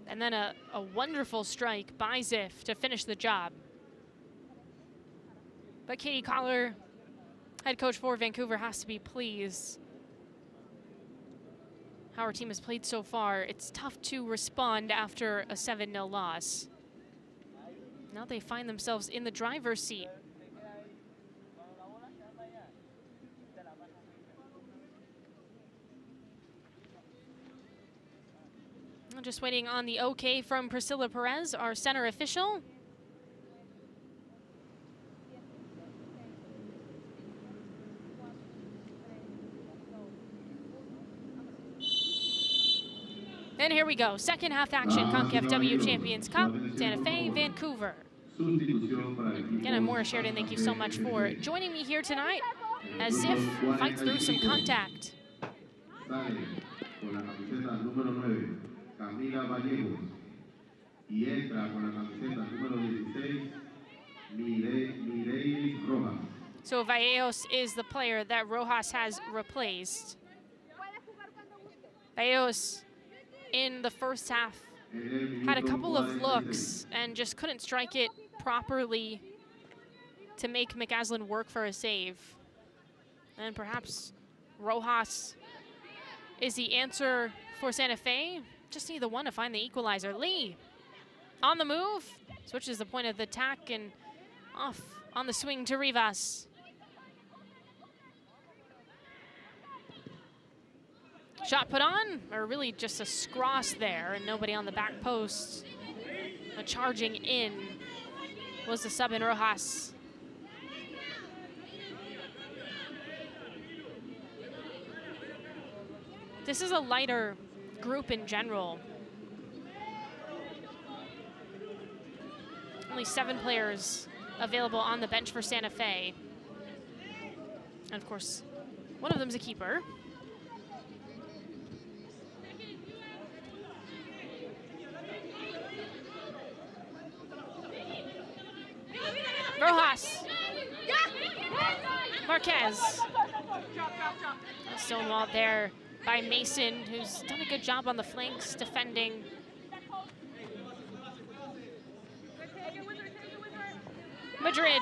And then a wonderful strike by Ziff to finish the job. But Katie Collar, head coach for Vancouver, has to be pleased how our team has played so far. It's tough to respond after a 7-0 loss. Now they find themselves in the driver's seat. I'm just waiting on the okay from Priscilla Perez, our center official. And here we go, second half action, Concacaf W Champions Cup, Santa Fe, Vancouver. Again, I'm Maura Sheridan, thank you so much for joining me here tonight as Ziff fights through some contact. So Valleos is the player that Rojas has replaced. Valleos in the first half had a couple of looks and just couldn't strike it properly to make McCaslin work for a save. And perhaps Rojas is the answer for Santa Fe. Just need the one to find the equalizer. Lee on the move, switches the point of the attack and off on the swing to Rivas. Shot put on, or really just a scross there, and nobody on the back post. Charging in was the sub in Rojas. This is a lighter group in general. Only 7 players available on the bench for Santa Fe. And of course, one of them's a keeper. Rojas. Marquez. Stonewalled there by Mason, who's done a good job on the flanks defending. Madrid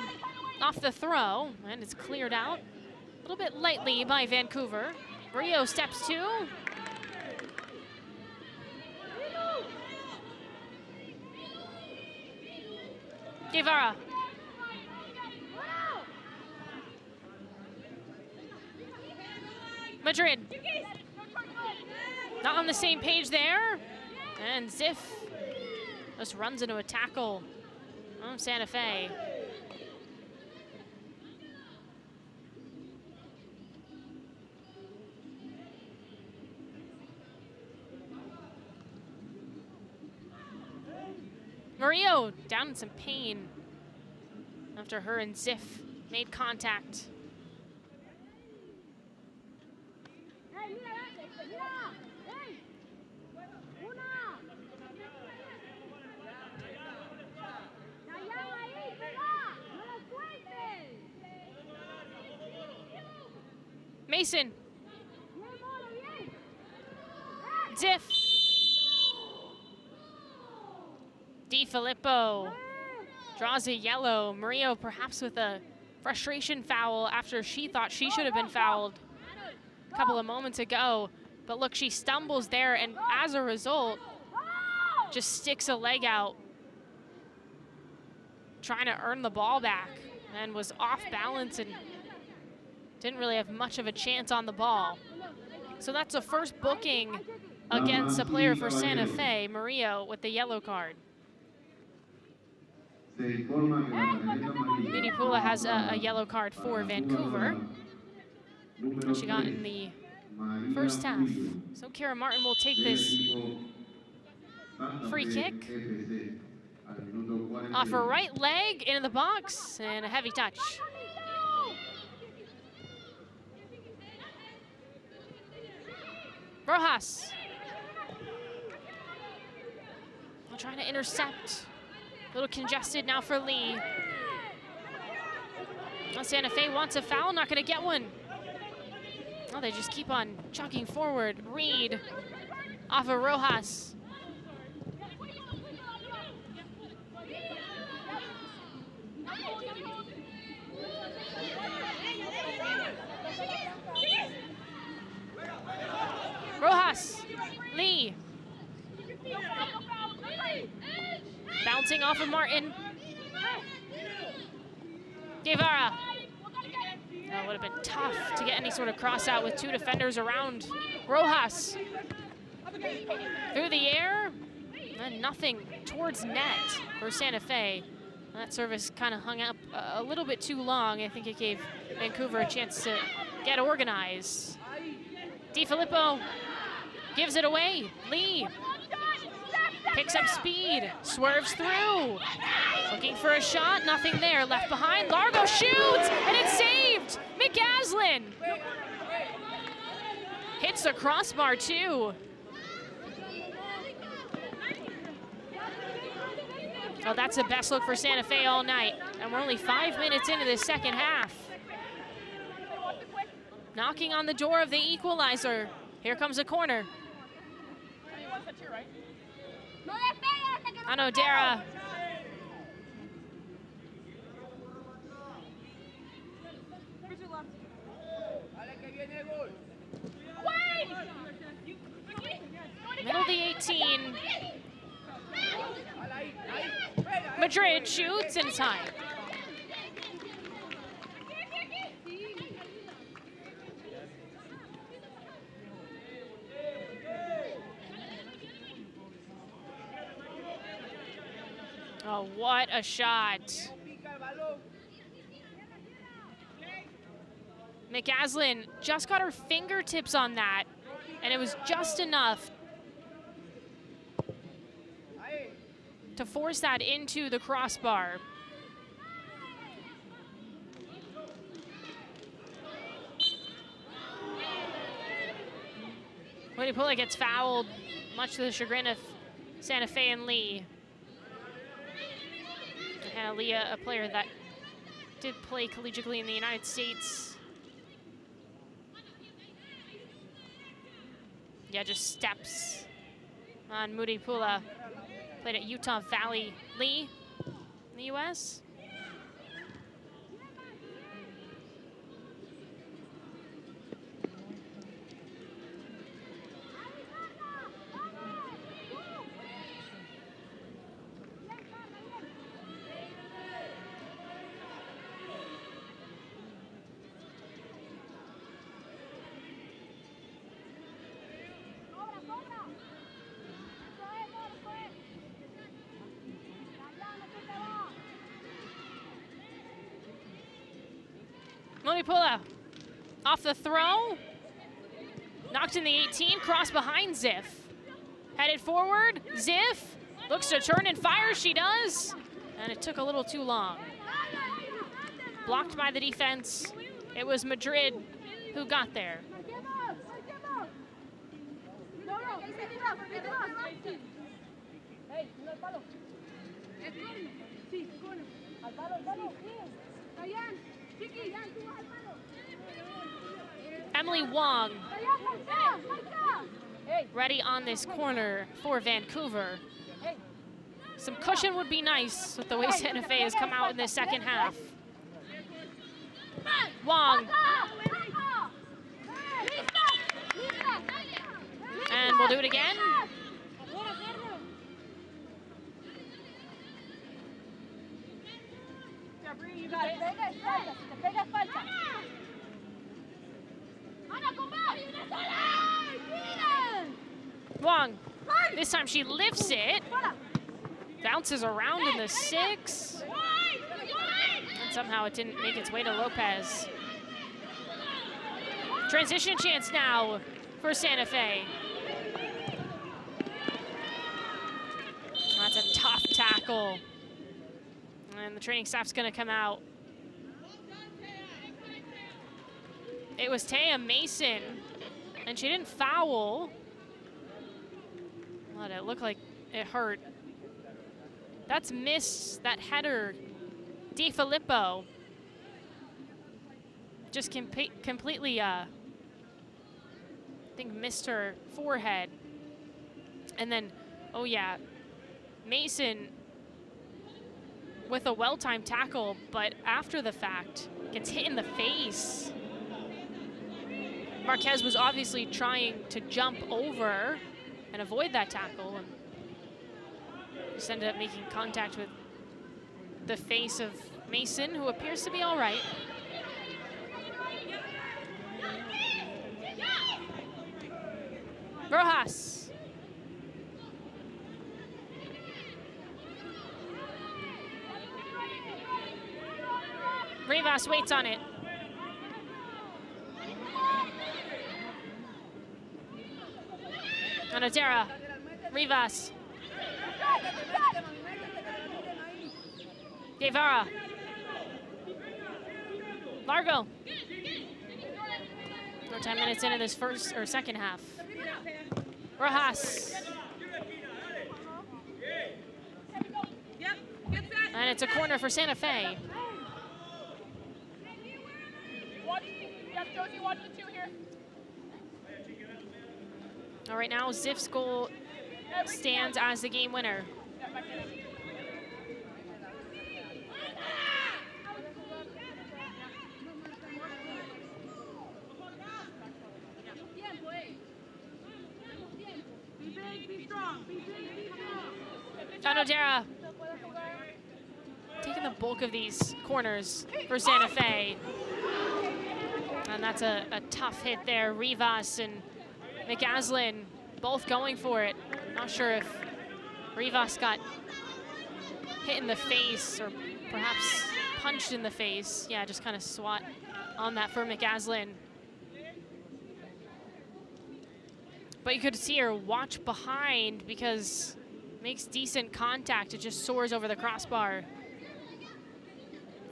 off the throw, and it's cleared out a little bit lightly by Vancouver. Rio steps to. Guevara. Madrid. Not on the same page there. And Ziff just runs into a tackle on Santa Fe. Murillo down in some pain after her and Ziff made contact. Mason. Ziff. DiFilippo draws a yellow. Murillo perhaps with a frustration foul after she thought she should have been fouled a couple of moments ago. But look, she stumbles there and as a result, just sticks a leg out, trying to earn the ball back, and was off balance and didn't really have much of a chance on the ball. So that's the first booking against a player for Santa Fe, Murillo, with the yellow card. Munipula has a yellow card for Vancouver. She got in the first half. So Kira Martin will take this free kick. Off her right leg, into the box, and a heavy touch. Rojas. Trying to intercept. A little congested now for Lee. Well, Santa Fe wants a foul, not gonna get one. Oh, they just keep on chugging forward. Reed off of Rojas. Rojas, Lee. Bouncing off of Martin. Guevara. That would have been tough to get any sort of cross out with two defenders around Rojas. Through the air, and nothing towards net for Santa Fe. That service kind of hung up a little bit too long. I think it gave Vancouver a chance to get organized. DiFilippo gives it away. Lee picks up speed, swerves through. Looking for a shot, nothing there. Left behind, Largo shoots, and it's saved. McCaslin hits the crossbar too. Well, that's the best look for Santa Fe all night. And we're only 5 minutes into the second half. Knocking on the door of the equalizer. Here comes a corner. Anodera. Middle of the 18. Madrid shoots and it's high. Oh, what a shot. McCaslin just got her fingertips on that, and it was just enough to force that into the crossbar. Whitecaps gets fouled, much to the chagrin of Santa Fe and Lee. Hannah Lee, a player that did play collegiately in the United States. Yeah, just steps on Munipula. Played at Utah Valley. Lee in the U.S. Munipula off the throw, knocked in the 18, cross behind Ziff. Headed forward, Ziff Looks to turn and fire, she does. And it took a little too long. Blocked by the defense. It was Madrid who got there. Emily Wong ready on this corner for Vancouver. Some cushion would be nice with the way Santa Fe has come out in this second half. Wong. And we'll do it again. Wong, this time she lifts it, bounces around in the 6, and somehow it didn't make its way to Lopez. Transition chance now for Santa Fe. That's a tough tackle. And the training staff's gonna come out. It was Taya Mason, and she didn't foul. But it looked like it hurt. That's missed, that header. Di Filippo just completely, I think, missed her forehead. And then, oh yeah, Mason with a well-timed tackle, but after the fact, gets hit in the face. Marquez was obviously trying to jump over and avoid that tackle, and just ended up making contact with the face of Mason, who appears to be all right. Rojas. Rivas waits on it. Anotera. Rivas. Guevara. Largo. We're 10 minutes into this first or second half. Rojas. And it's a corner for Santa Fe. All right, now Ziff's goal stands as the game winner. Anodera taking the bulk of these corners for Santa Fe. And that's a tough hit there. Rivas and McAslin both going for it. Not sure if Rivas got hit in the face or perhaps punched in the face. Yeah, just kind of swat on that for McAslin. But you could see her watch behind because it makes decent contact. It just soars over the crossbar.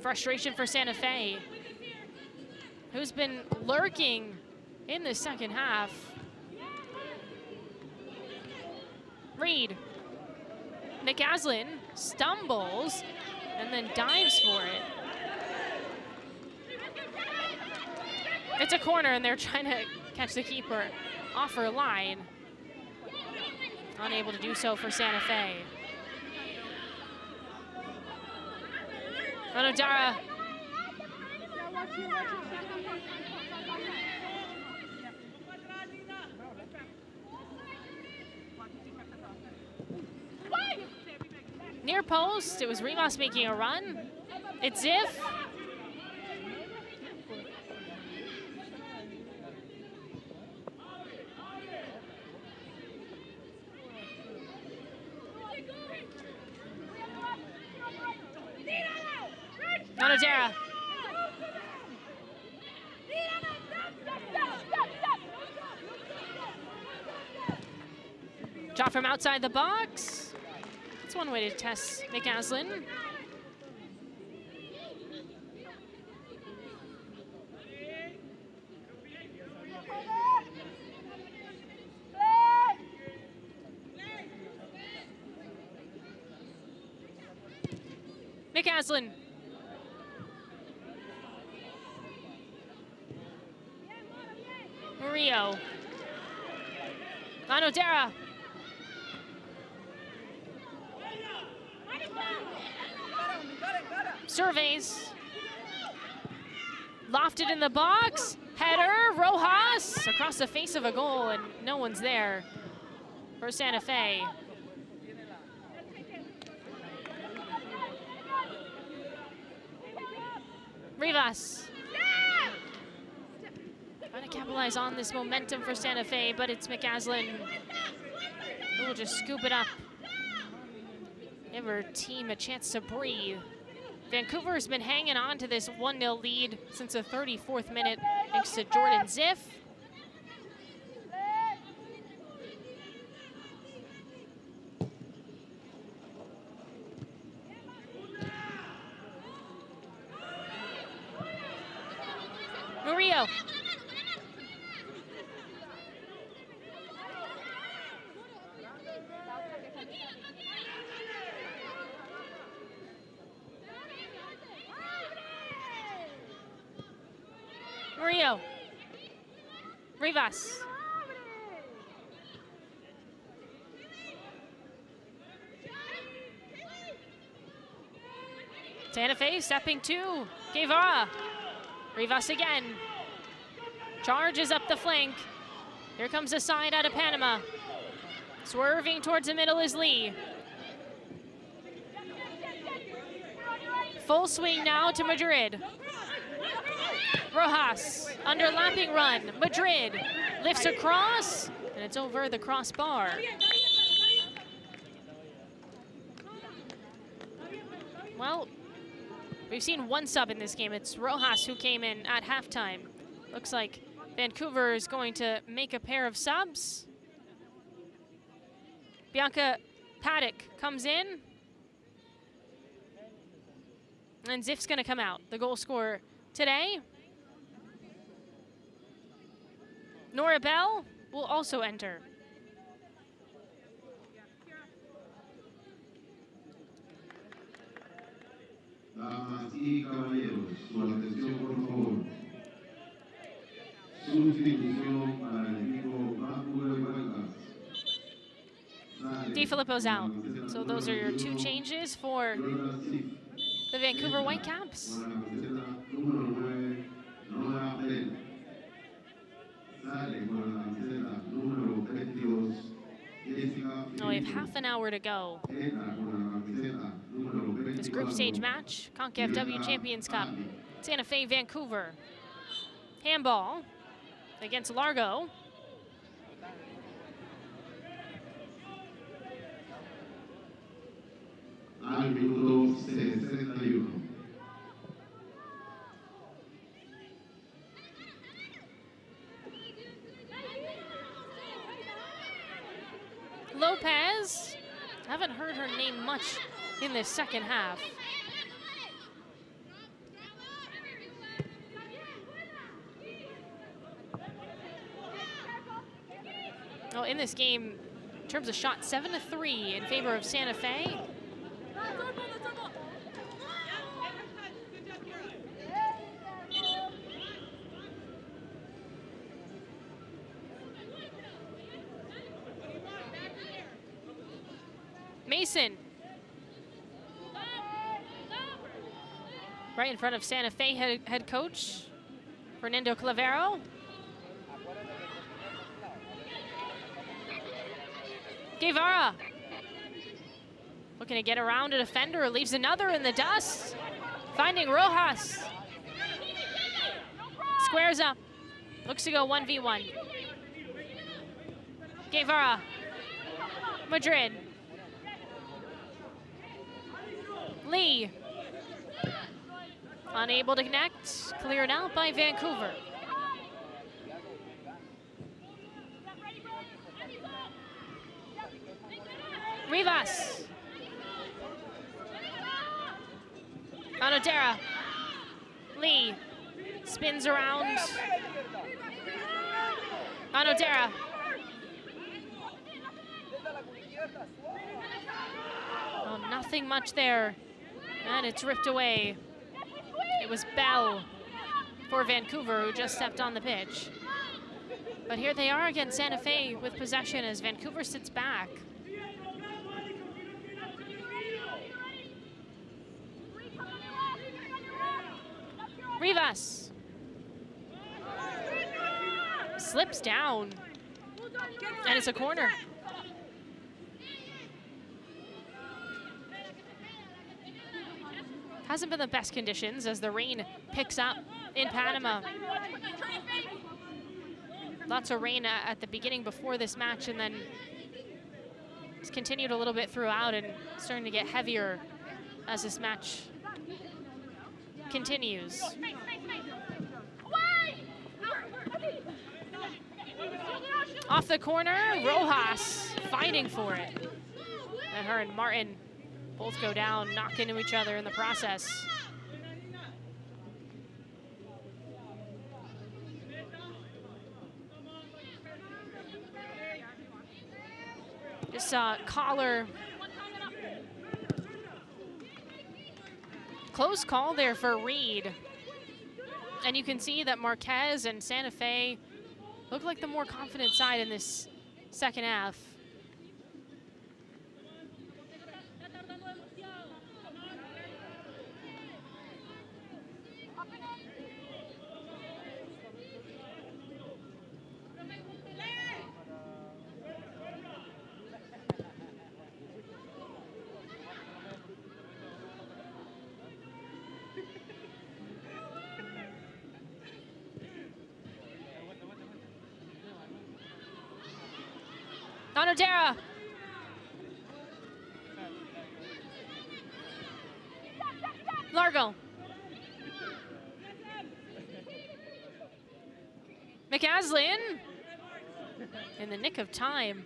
Frustration for Santa Fe, who's been lurking in the second half. Reed. McAslin stumbles and then dives for it. It's a corner and they're trying to catch the keeper off her line. Unable to do so for Santa Fe. Anodara. Near post, it was Rivas making a run. It's Ziff. Anodera. Shot from outside the box. That's one way to test McCaslin. McCaslin. Murillo. Lanodera. Surveys. Lofted in the box. Header. Rojas across the face of a goal, and no one's there for Santa Fe. Rivas. Trying to capitalize on this momentum for Santa Fe, but it's McCaslin who will just scoop it up. Give her team a chance to breathe. Vancouver has been hanging on to this 1-0 lead since the 34th minute thanks to Jordan Ziff. Murillo. Murillo. Rivas. Santa Fe stepping to Guevara. Rivas again. Charges up the flank. Here comes the side out of Panama. Swerving towards the middle is Lee. Full swing now to Madrid. Rojas, underlapping run. Madrid lifts across, and it's over the crossbar. Well, we've seen one sub in this game. It's Rojas who came in at halftime. Looks like Vancouver is going to make a pair of subs. Bianca Paddock comes in. And Ziff's gonna come out, the goal scorer today. Nora Bell will also enter. Damas y caballeros, su atención por favor. Sustitución para el equipo Vancouver Whitecaps. Di Filippo's out. So those are your two changes for the Vancouver Whitecaps. Oh, we have half an hour to go. This group stage match, Concacaf W Champions Cup, Santa Fe, Vancouver. Handball against Largo. Al minuto 61. Lopez, haven't heard her name much in this second half. Oh, in this game, in terms of shots, 7-3 in favor of Santa Fe. Mason. Right in front of Santa Fe head coach, Fernando Clavero. Guevara. Looking to get around a defender, leaves another in the dust. Finding Rojas. Squares up. Looks to go 1v1. Guevara. Madrid. Lee. Unable to connect. Cleared out by Vancouver. Rivas. Anodera. Lee spins around. Anodera. Oh, nothing much there. And it's ripped away. It was Bell for Vancouver who just stepped on the pitch. But here they are again, Santa Fe with possession as Vancouver sits back. Rivas slips down, and it's a corner. Hasn't been the best conditions as the rain picks up in Panama. Lots of rain at the beginning before this match, and then it's continued a little bit throughout and starting to get heavier as this match continues. Off the corner, Rojas fighting for it. And her and Martin both go down, knock into each other in the process. Just saw collar. Close call there for Reed. And you can see that Marquez and Santa Fe look like the more confident side in this second half. Anodera. Largo. McCaslin in the nick of time.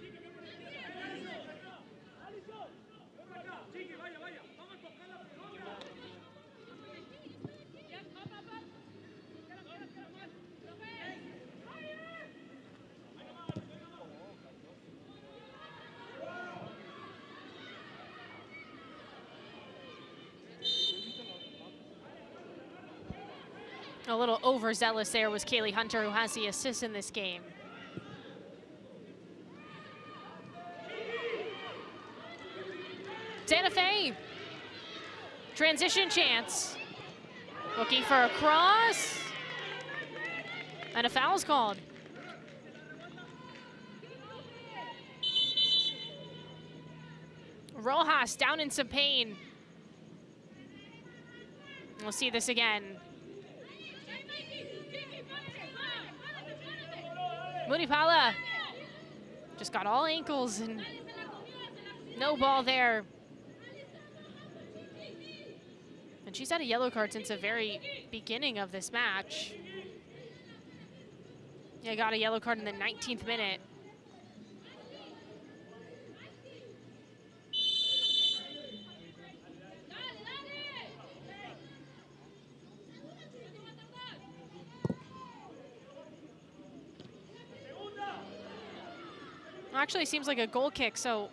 A little overzealous there was Kaylee Hunter, who has the assist in this game. Santa Fe, transition chance. Looking for a cross. And a foul's called. Rojas down in some pain. We'll see this again. Munipala just got all ankles and no ball there. And she's had a yellow card since the very beginning of this match. Yeah, got a yellow card in the 19th minute. Actually seems like a goal kick, so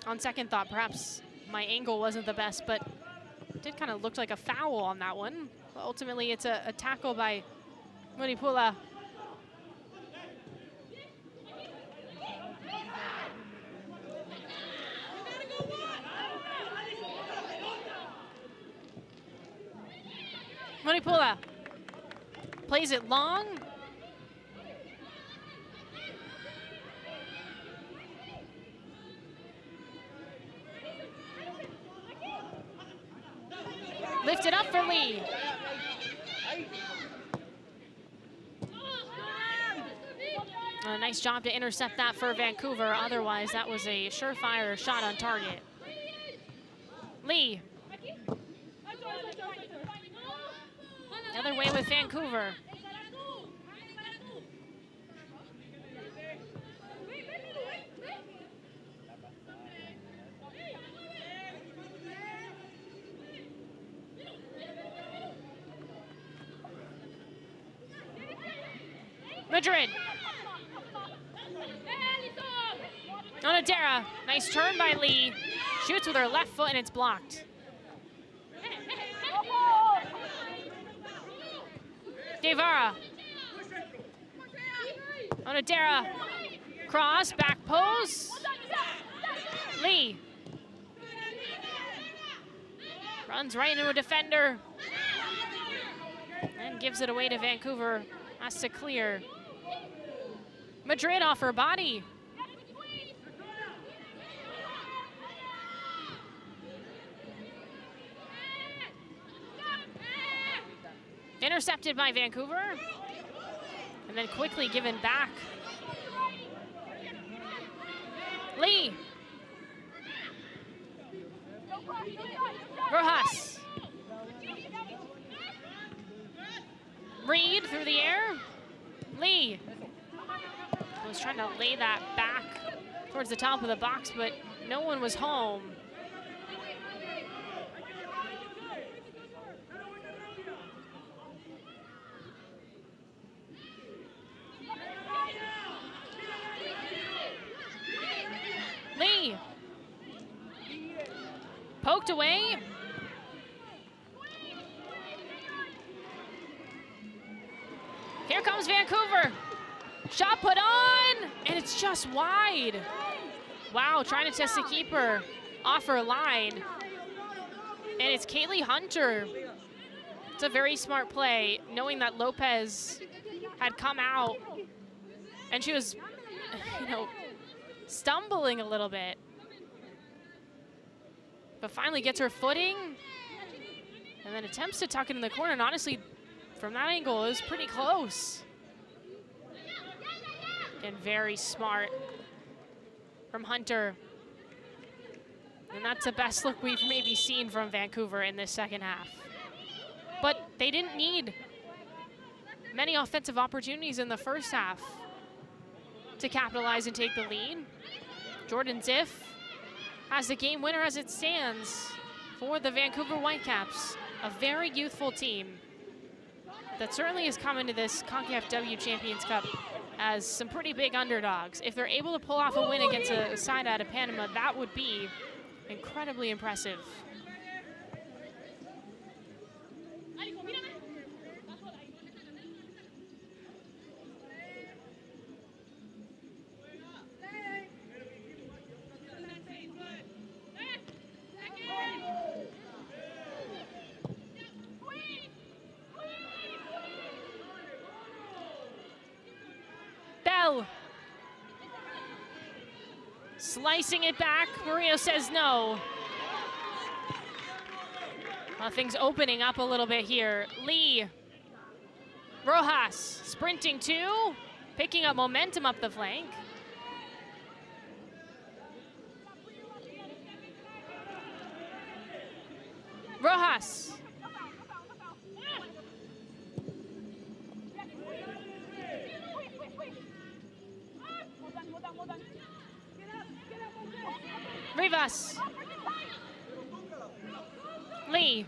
on second thought, perhaps my angle wasn't the best, but it did kind of look like a foul on that one. But ultimately, it's a tackle by Munipula. Munipula plays it long. Lifted up for Lee. A nice job to intercept that for Vancouver. Otherwise, that was a surefire shot on target. Lee. The other way with Vancouver. Madrid. Onodera, nice turn by Lee. Shoots with her left foot and it's blocked. Guevara. Onodera. Cross, back pose. Lee. Runs right into a defender. And gives it away to Vancouver. Has to clear. Madrid off her body. Intercepted by Vancouver. And then quickly given back. Lee. Rojas. Reed through the air. Lee. Was trying to lay that back towards the top of the box, but no one was home. Lee. Poked away. Here comes Vancouver. Shot put on, and it's just wide. Wow, trying to test the keeper off her line. And it's Kaylee Hunter. It's a very smart play, knowing that Lopez had come out and she was, stumbling a little bit. But finally gets her footing and then attempts to tuck it in the corner. And honestly, from that angle, it was pretty close. And very smart from Hunter. And that's the best look we've maybe seen from Vancouver in this second half. But they didn't need many offensive opportunities in the first half to capitalize and take the lead. Jordan Ziff has the game winner as it stands for the Vancouver Whitecaps, a very youthful team that certainly has come into this Concacaf W Champions Cup as some pretty big underdogs. If they're able to pull off a win against a side out of Panama, that would be incredibly impressive. Slicing it back, Murillo says no. Well, things opening up a little bit here. Lee. Rojas sprinting two, picking up momentum up the flank. Rojas. Rivas. Lee.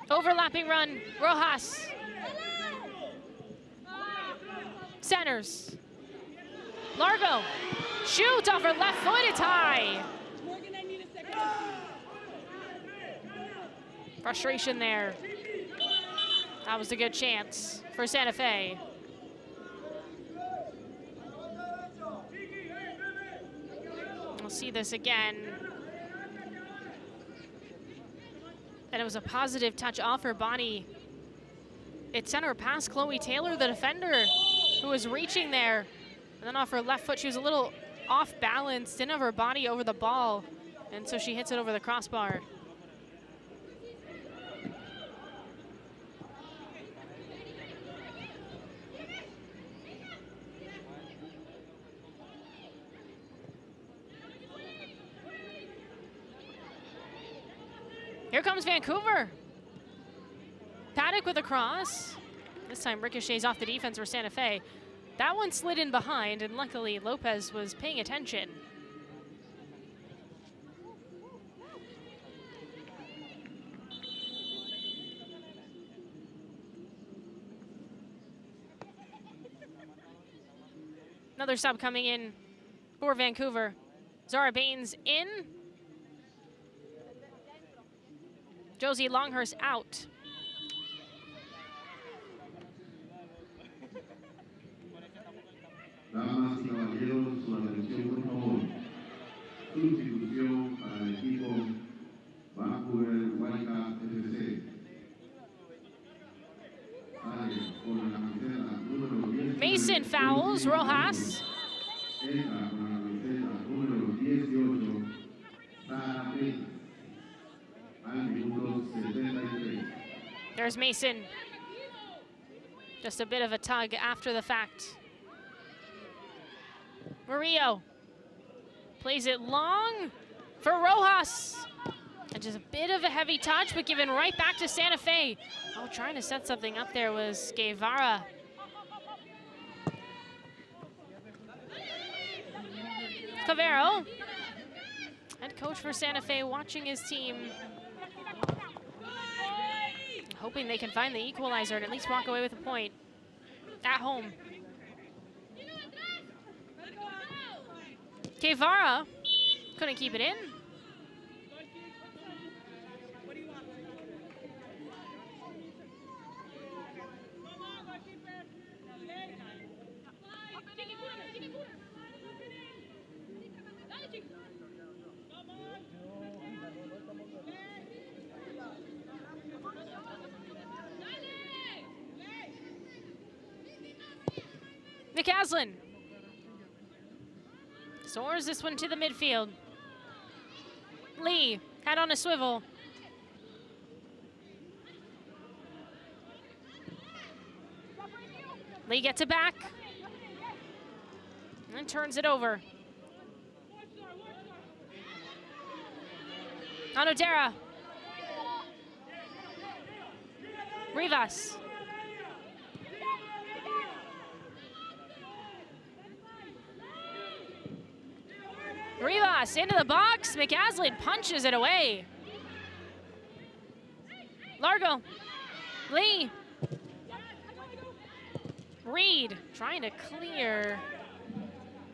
Overlapping run, Rojas. Centers. Largo. Shoot off her left foot, it's high. Frustration there. That was a good chance for Santa Fe. We'll see this again. And it was a positive touch off her body. It sent her past Chloe Taylor, the defender, who was reaching there. And then off her left foot, she was a little off balance, didn't have her body over the ball. And so she hits it over the crossbar. Here comes Vancouver. Paddock with a cross. This time ricochets off the defense for Santa Fe. That one slid in behind, and luckily Lopez was paying attention. Another sub coming in for Vancouver. Zara Baines in. Josie Longhurst out. Damas y caballeros, su atención por favor. Sustitución para el equipo Vancouver Whitecaps FC. Sale con la camiseta número 10. Mason fouls Rojas. Entra con la camiseta número 18. Sara Baines. Al minuto 73. There's Mason. Just a bit of a tug after the fact. Murillo plays it long for Rojas. And just a bit of a heavy touch, but given right back to Santa Fe. Oh, trying to set something up there was Guevara. Cavero, head coach for Santa Fe, watching his team, hoping they can find the equalizer and at least walk away with a point at home. Guevara couldn't keep it in. McCaslin soars this one to the midfield. Lee, head on a swivel. Lee gets it back and turns it over. Anodera. Rivas. Rivas into the box. McCaslin punches it away. Largo. Lee. Reed trying to clear.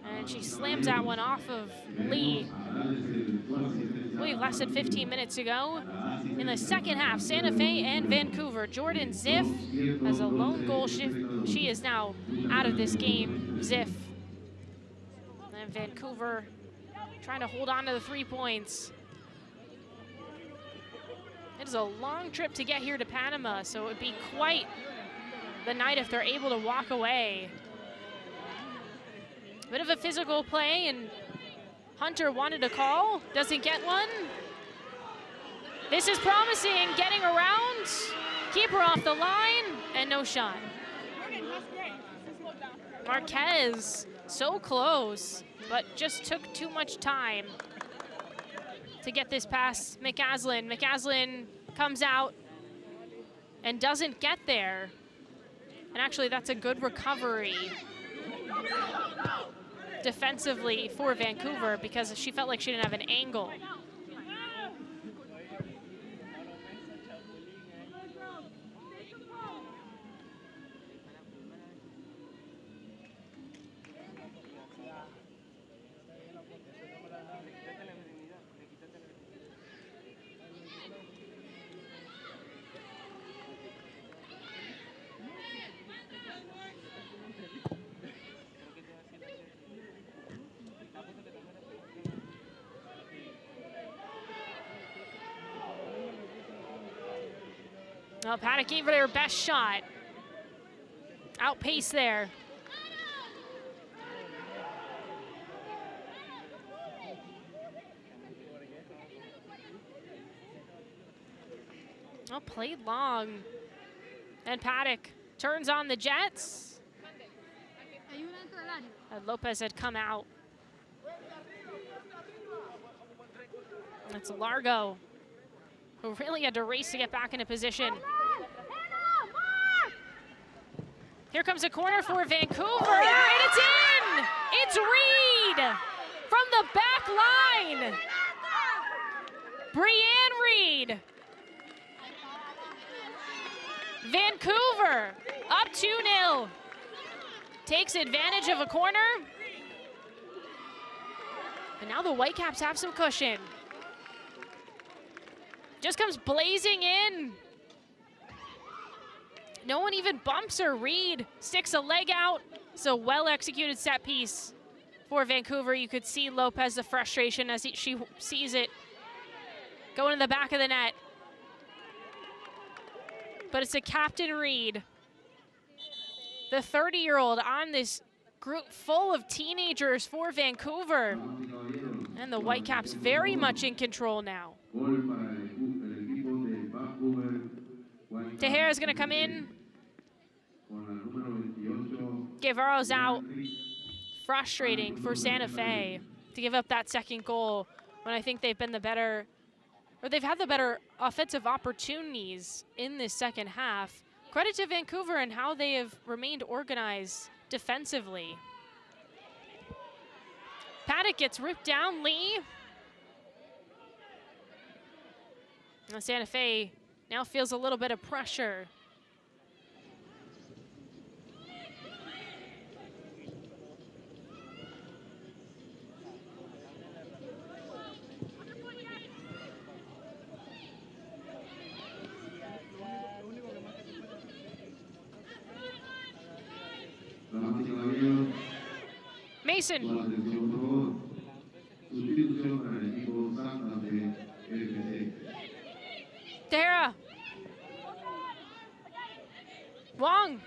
And she slams that one off of Lee. I believe less than 15 minutes ago. In the second half, Santa Fe and Vancouver. Jordan Ziff has a lone goal shift. She is now out of this game. Ziff. And Vancouver trying to hold on to the 3 points. It is a long trip to get here to Panama, so it would be quite the night if they're able to walk away. Bit of a physical play, and Hunter wanted a call, doesn't get one. This is promising, getting around, keeper off the line, and no shot. Marquez, so close, but just took too much time to get this past McCaslin. McCaslin comes out and doesn't get there. And actually, that's a good recovery defensively for Vancouver because she felt like she didn't have an angle. Well, Paddock gave her their best shot. Outpace there. Well, played long. And Paddock turns on the Jets. And Lopez had come out. That's Largo, who really had to race to get back into position. Here comes a corner for Vancouver, and it's in! It's Reed from the back line. Brianne Reed. Vancouver up 2-0. takes advantage of a corner. And now the Whitecaps have some cushion. Just comes blazing in. No one even bumps her. Reed sticks a leg out. It's a well-executed set piece for Vancouver. You could see Lopez, the frustration as she sees it going in the back of the net. But it's a Captain Reed, the 30-year-old on this group full of teenagers for Vancouver. And the Whitecaps very much in control now. Tejera's gonna come in. Guevaro's out. Frustrating for Santa Fe to give up that second goal when I think they've been the better, or they've had the better offensive opportunities in this second half. Credit to Vancouver and how they have remained organized defensively. Paddock gets ripped down, Lee. Now Santa Fe now feels a little bit of pressure. Mason. Tejera. Wong.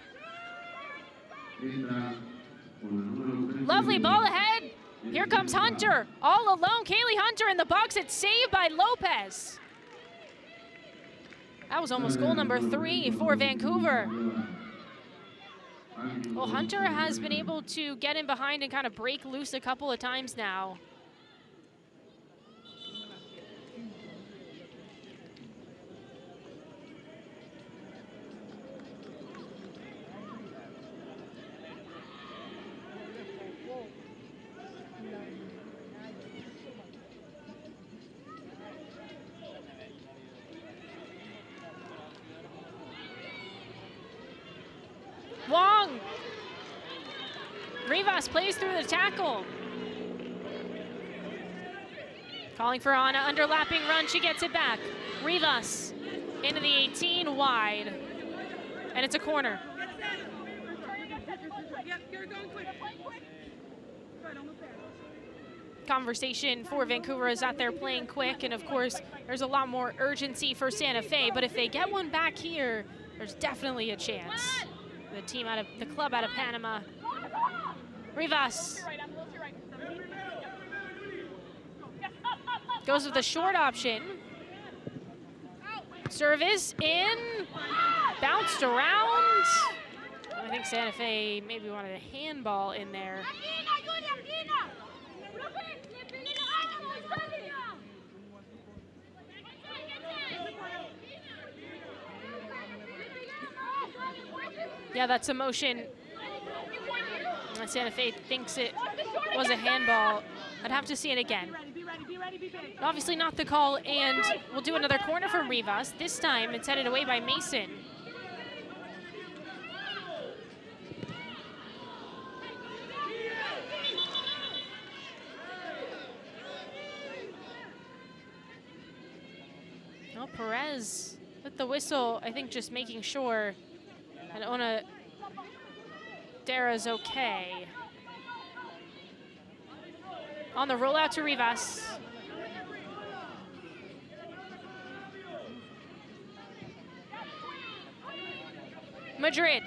Lovely ball ahead. Here comes Hunter. All alone. Kaylee Hunter in the box. It's saved by Lopez. That was almost goal number 3 for Vancouver. Well, Hunter has been able to get in behind and kind of break loose a couple of times now. Wong. Rivas plays through the tackle. Calling for Anna, underlapping run, she gets it back. Rivas into the 18, wide. And it's a corner. Conversation for Vancouver is that they're playing quick, and of course, there's a lot more urgency for Santa Fe, but if they get one back here, there's definitely a chance. The club out of Panama. Rivas. Goes with the short option. Service in. Bounced around. I think Santa Fe maybe wanted a handball in there. Yeah, that's a motion. Santa Fe thinks it was a handball. I'd have to see it again. Obviously not the call, and we'll do another corner from Rivas. This time it's headed away by Mason. Well, Perez with the whistle, I think just making sure that Ona Dara's okay. On the rollout to Rivas. Madrid.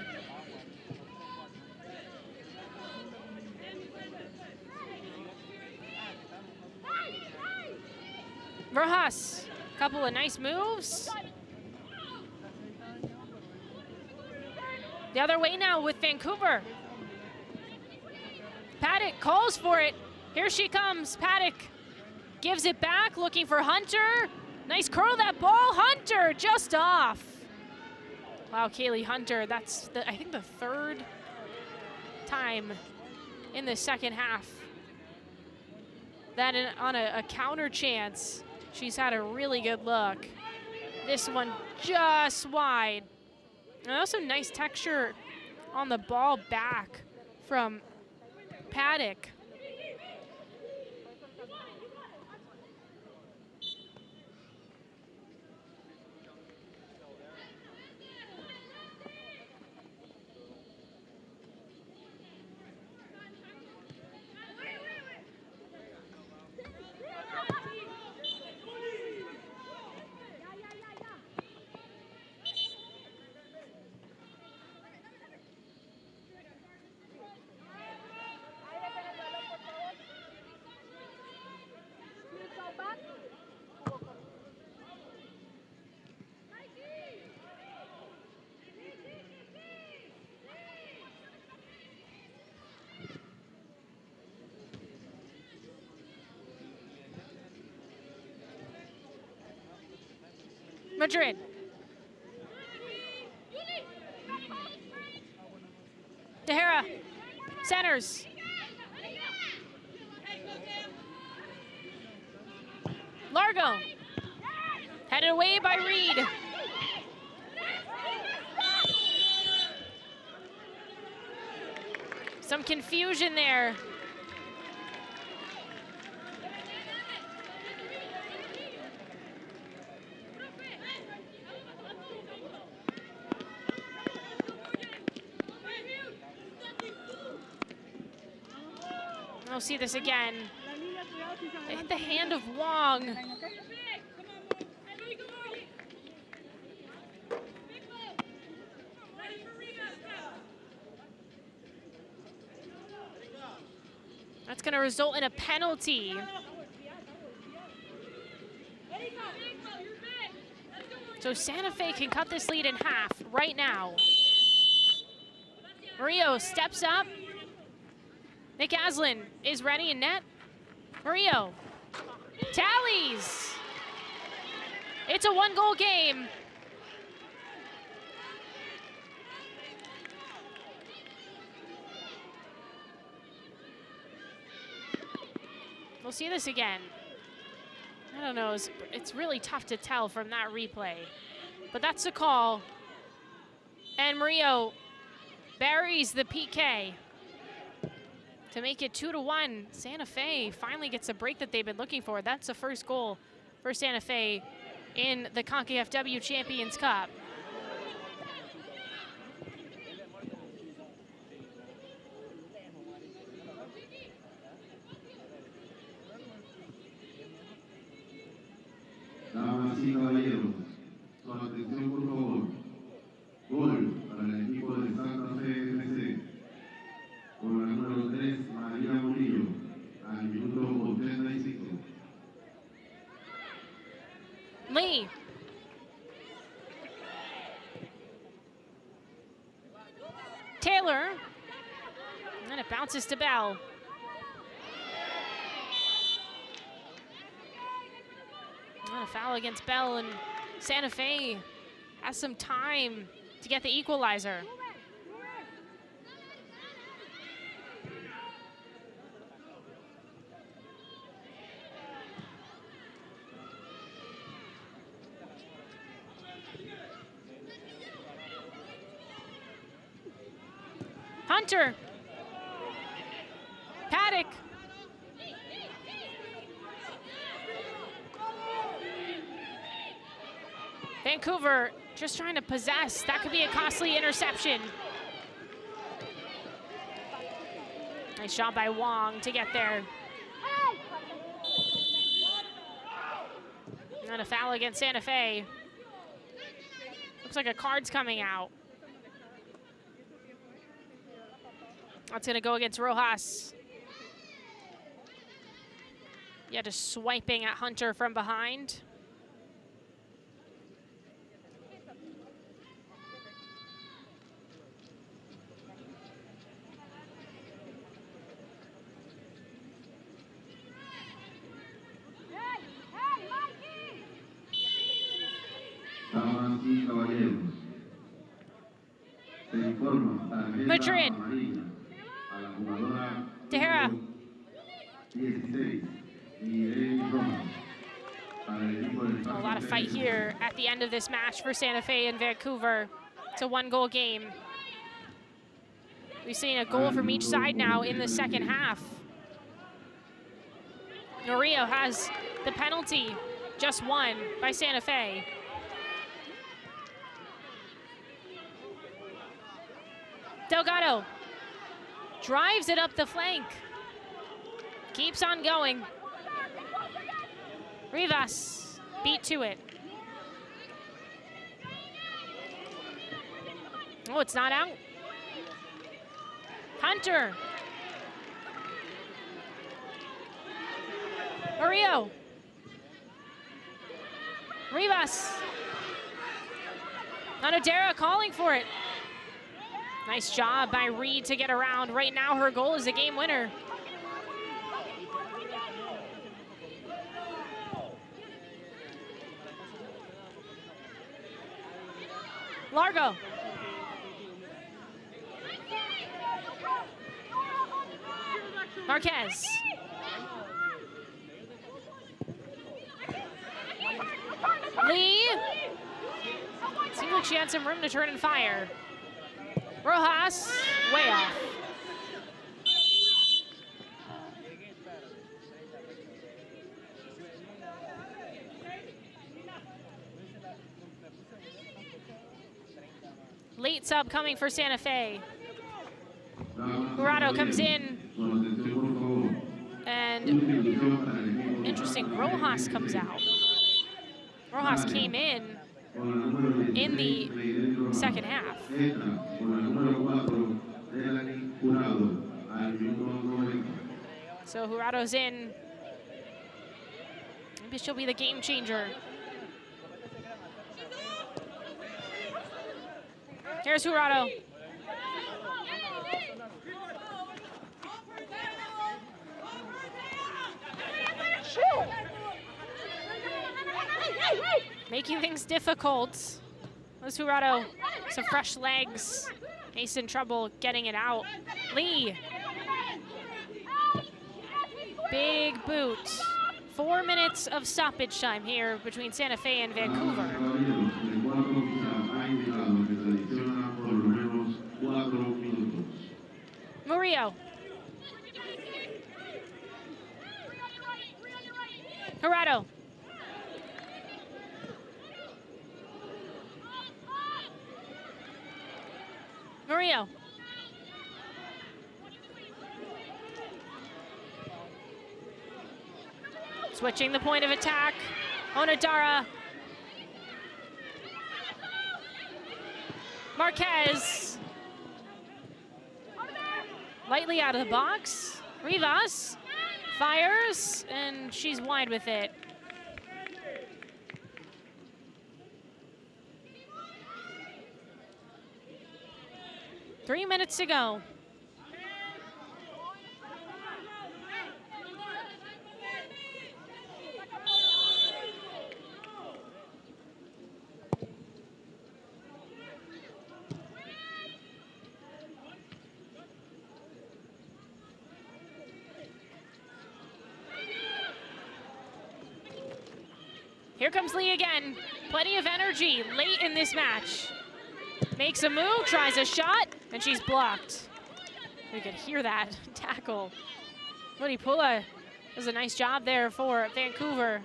Rojas, couple of nice moves. The other way now with Vancouver. Paddock calls for it. Here she comes, Paddock gives it back, looking for Hunter. Nice curl that ball, Hunter just off. Wow, Kaylee Hunter, that's I think the third time in the second half that on a counter chance, she's had a really good look. This one just wide. And also nice texture on the ball back from Paddock. Madrid. Tahira. Centers. Largo. Headed away by Reed. Some confusion there. We'll see this again. They hit the hand of Wong. That's going to result in a penalty. So Santa Fe can cut this lead in half right now. Murillo steps up. Nick Aslin is ready in net. Murillo tallies. It's a 1-goal game. We'll see this again. I don't know, it's really tough to tell from that replay, but that's the call. And Murillo buries the PK to make it 2-1. Santa Fe finally gets a break that they've been looking for. That's the first goal for Santa Fe in the Concacaf W Champions Cup. Damas y caballeros, su atención por favor. Gol para el equipo de Santa Fe FC. Con la número 3, María Murillo, al minuto 85. Lee. Taylor. And then it bounces to Bell. And a foul against Bell, and Santa Fe has some time to get the equalizer. Hunter. Paddock. Vancouver just trying to possess. That could be a costly interception. Nice shot by Wong to get there. And a foul against Santa Fe. Looks like a card's coming out. That's gonna go against Rojas. Yeah, just swiping at Hunter from behind. Damas y caballeros, se informa tarjeta Madrid. amarilla a la jugadora Tahira. 16, Irene Roma. A lot of fight here at the end of this match for Santa Fe and Vancouver. It's a 1-goal game. We've seen a goal from each side now in the second half. Murillo has the penalty, just one by Santa Fe. Delgado drives it up the flank. Keeps on going. Rivas beat to it. Oh, it's not out. Hunter. Murillo. Rivas. Anodera calling for it. Nice job by Reed to get around. Right now, her goal is a game winner. Largo. Marquez. Lee. Seemed like she had some room to turn and fire. Rojas, way off. Late sub coming for Santa Fe. Jurado comes in. And interesting, Rojas comes out. Rojas came in the second half. So Jurado's in. Maybe she'll be the game changer. Here's Jurado. Making things difficult. Was Jurado. Some fresh legs. Mason trouble getting it out. Lee. Big boot. 4 minutes of stoppage time here between Santa Fe and Vancouver. Murillo. Jurado. Murillo. Switching the point of attack. Onodara. Marquez. Lightly out of the box. Rivas fires, and she's wide with it. Three minutes to go. Here comes Lee again. Plenty of energy late in this match. Makes a move, tries a shot, and she's blocked. We could hear that tackle. Pula does a nice job there for Vancouver.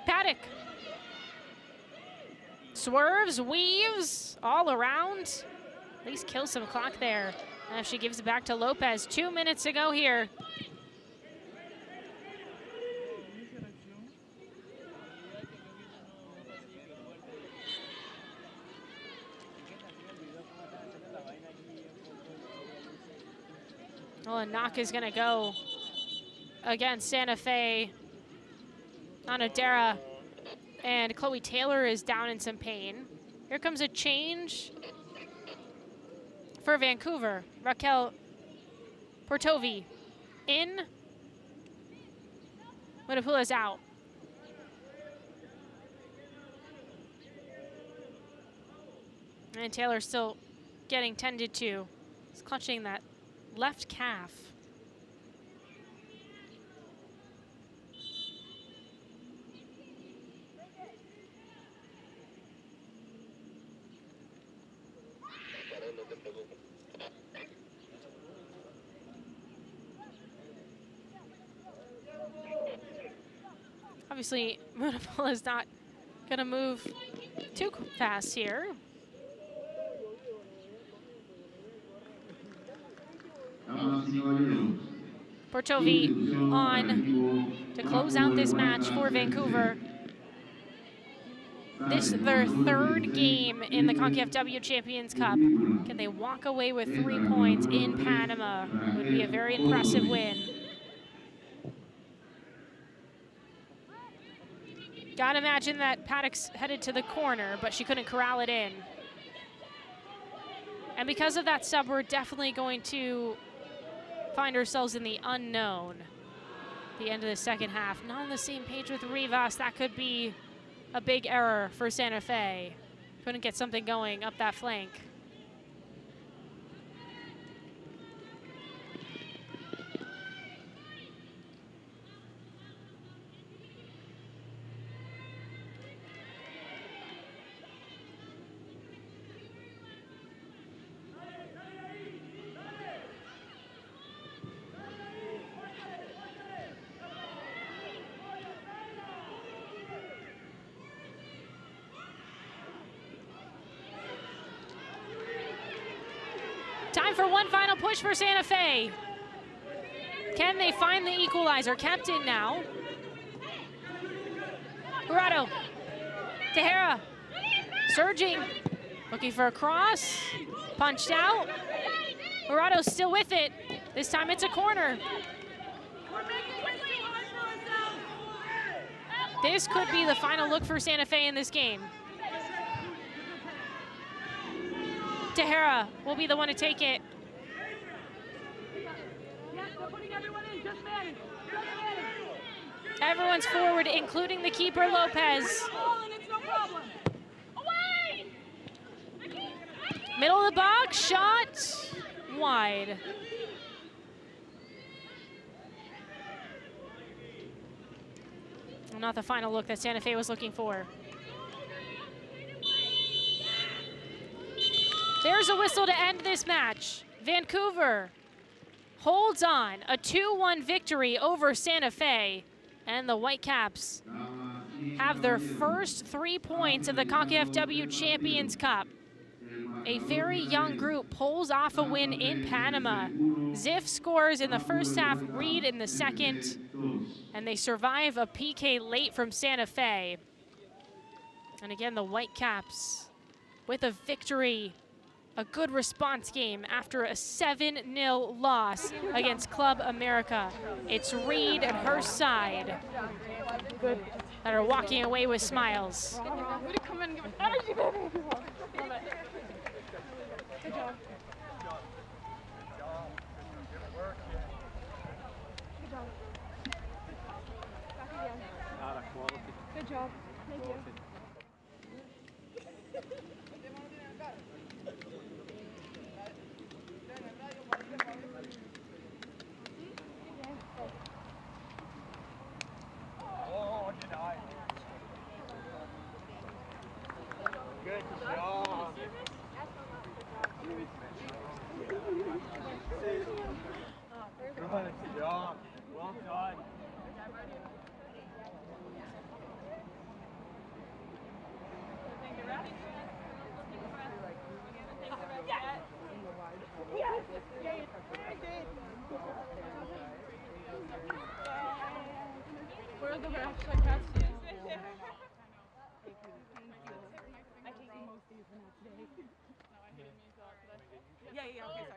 Paddock. Swerves, weaves, all around. At least kill some clock there. And she gives it back to Lopez. 2 minutes to go here. Well, a knock is gonna go against Santa Fe. Anodera and Chloe Taylor is down in some pain. Here comes a change for Vancouver. Raquel Portovi in. Whitecaps out. And Taylor still getting tended to. He's clutching that left calf. Obviously, Munapola is not going to move too fast here. Portovi on to close out this match for Vancouver. This is their third game in the Concacaf W Champions Cup. Can they walk away with 3 points in Panama? It would be a very impressive win. Gotta imagine that Paddock's headed to the corner, but she couldn't corral it in. And because of that sub, we're definitely going to find ourselves in the unknown at the end of the second half. Not on the same page with Rivas. That could be a big error for Santa Fe. Couldn't get something going up that flank. Time for one final push for Santa Fe. Can they find the equalizer? Kept in now. Jurado. Tejera. Surging. Looking for a cross. Punched out. Jurado's still with it. This time it's a corner. This could be the final look for Santa Fe in this game. Tejera will be the one to take it. Everyone's forward, including the keeper, Lopez. Middle of the box, shot wide. Not the final look that Santa Fe was looking for. There's a whistle to end this match. Vancouver holds on, a 2-1 victory over Santa Fe, and the Whitecaps have their first 3 points of the Concacaf W Champions Cup. A very young group pulls off a win in Panama. Ziff scores in the first half, Reed in the second, and they survive a PK late from Santa Fe. And again, the Whitecaps with a victory. A good response game after a 7-0 loss against Club America. It's Reed and her side that are walking away with smiles. Good job. Thank you. Where are the refs? I can't see it. I take the most days in that today. No, I hated me as well. Yeah, okay, sorry.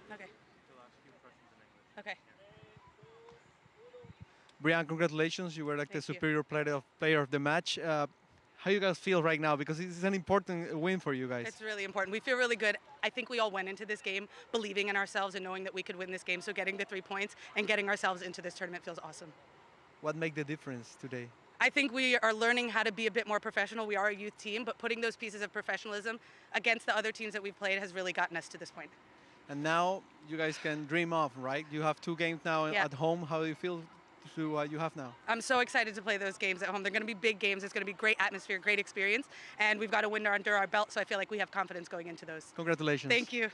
Okay. Okay. Brian, congratulations. You were like the Thank you. superior player of the match. How you guys feel right now? Because this is an important win for you guys. It's really important. We feel really good. I think we all went into this game believing in ourselves and knowing that we could win this game. So getting the 3 points and getting ourselves into this tournament feels awesome. What made the difference today? I think we are learning how to be a bit more professional. We are a youth team, but putting those pieces of professionalism against the other teams that we've played has really gotten us to this point. And now you guys can dream of, right? You have 2 games now Yeah. at home. How do you feel to what you have now? I'm so excited to play those games at home. They're going to be big games. It's going to be great atmosphere, great experience, and we've got a winner under our belt, so I feel like we have confidence going into those. Congratulations. Thank you.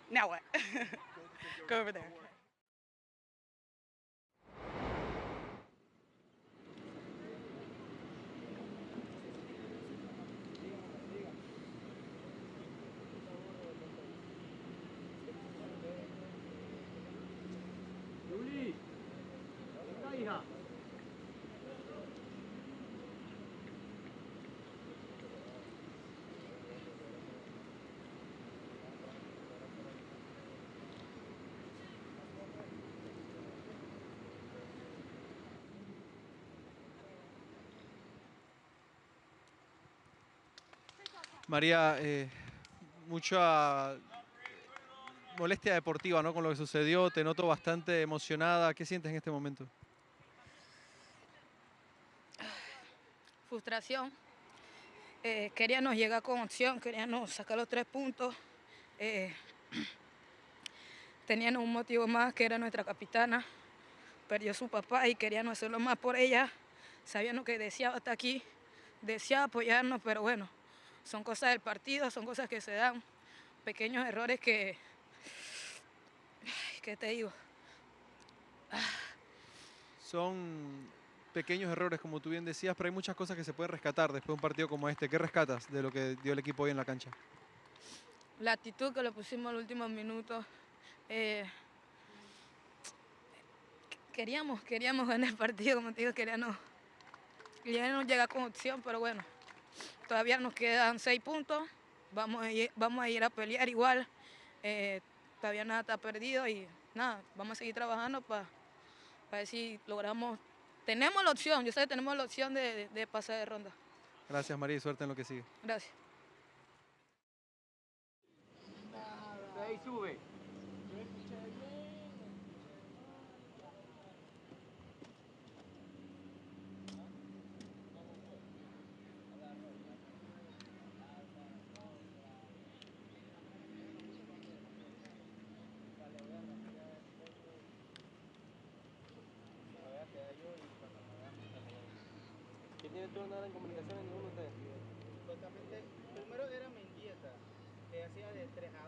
Now what? Go over there. María, mucha molestia deportiva, ¿no? Con lo que sucedió. Te noto bastante emocionada. ¿Qué sientes en este momento? Frustración. Queríamos llegar con opción, queríamos sacar los 3 puntos. Teníamos un motivo más, que era nuestra capitana. Perdió su papá y queríamos hacerlo más por ella. Sabiendo que deseaba estar aquí, deseaba apoyarnos, pero bueno, son cosas del partido, son cosas que se dan. Pequeños errores que... ¿Qué te digo? Son pequeños errores, como tú bien decías, pero hay muchas cosas que se pueden rescatar después de un partido como este. ¿Qué rescatas de lo que dio el equipo hoy en la cancha? La actitud que le pusimos en los últimos minutos. Queríamos ganar el partido, como te digo, queríamos llegar con opción, pero bueno, todavía nos quedan 6 puntos, vamos a ir a pelear igual, todavía nada está perdido y nada, vamos a seguir trabajando para ver si logramos, tenemos la opción, yo sé que tenemos la opción de pasar de ronda. Gracias, María, y suerte en lo que sigue. Gracias. Ahí sube. ¿Quién tiene turno ahora en comunicaciones? ¿Ninguno de ustedes? Supuestamente, primero era Mendieta, que hacía de 3 a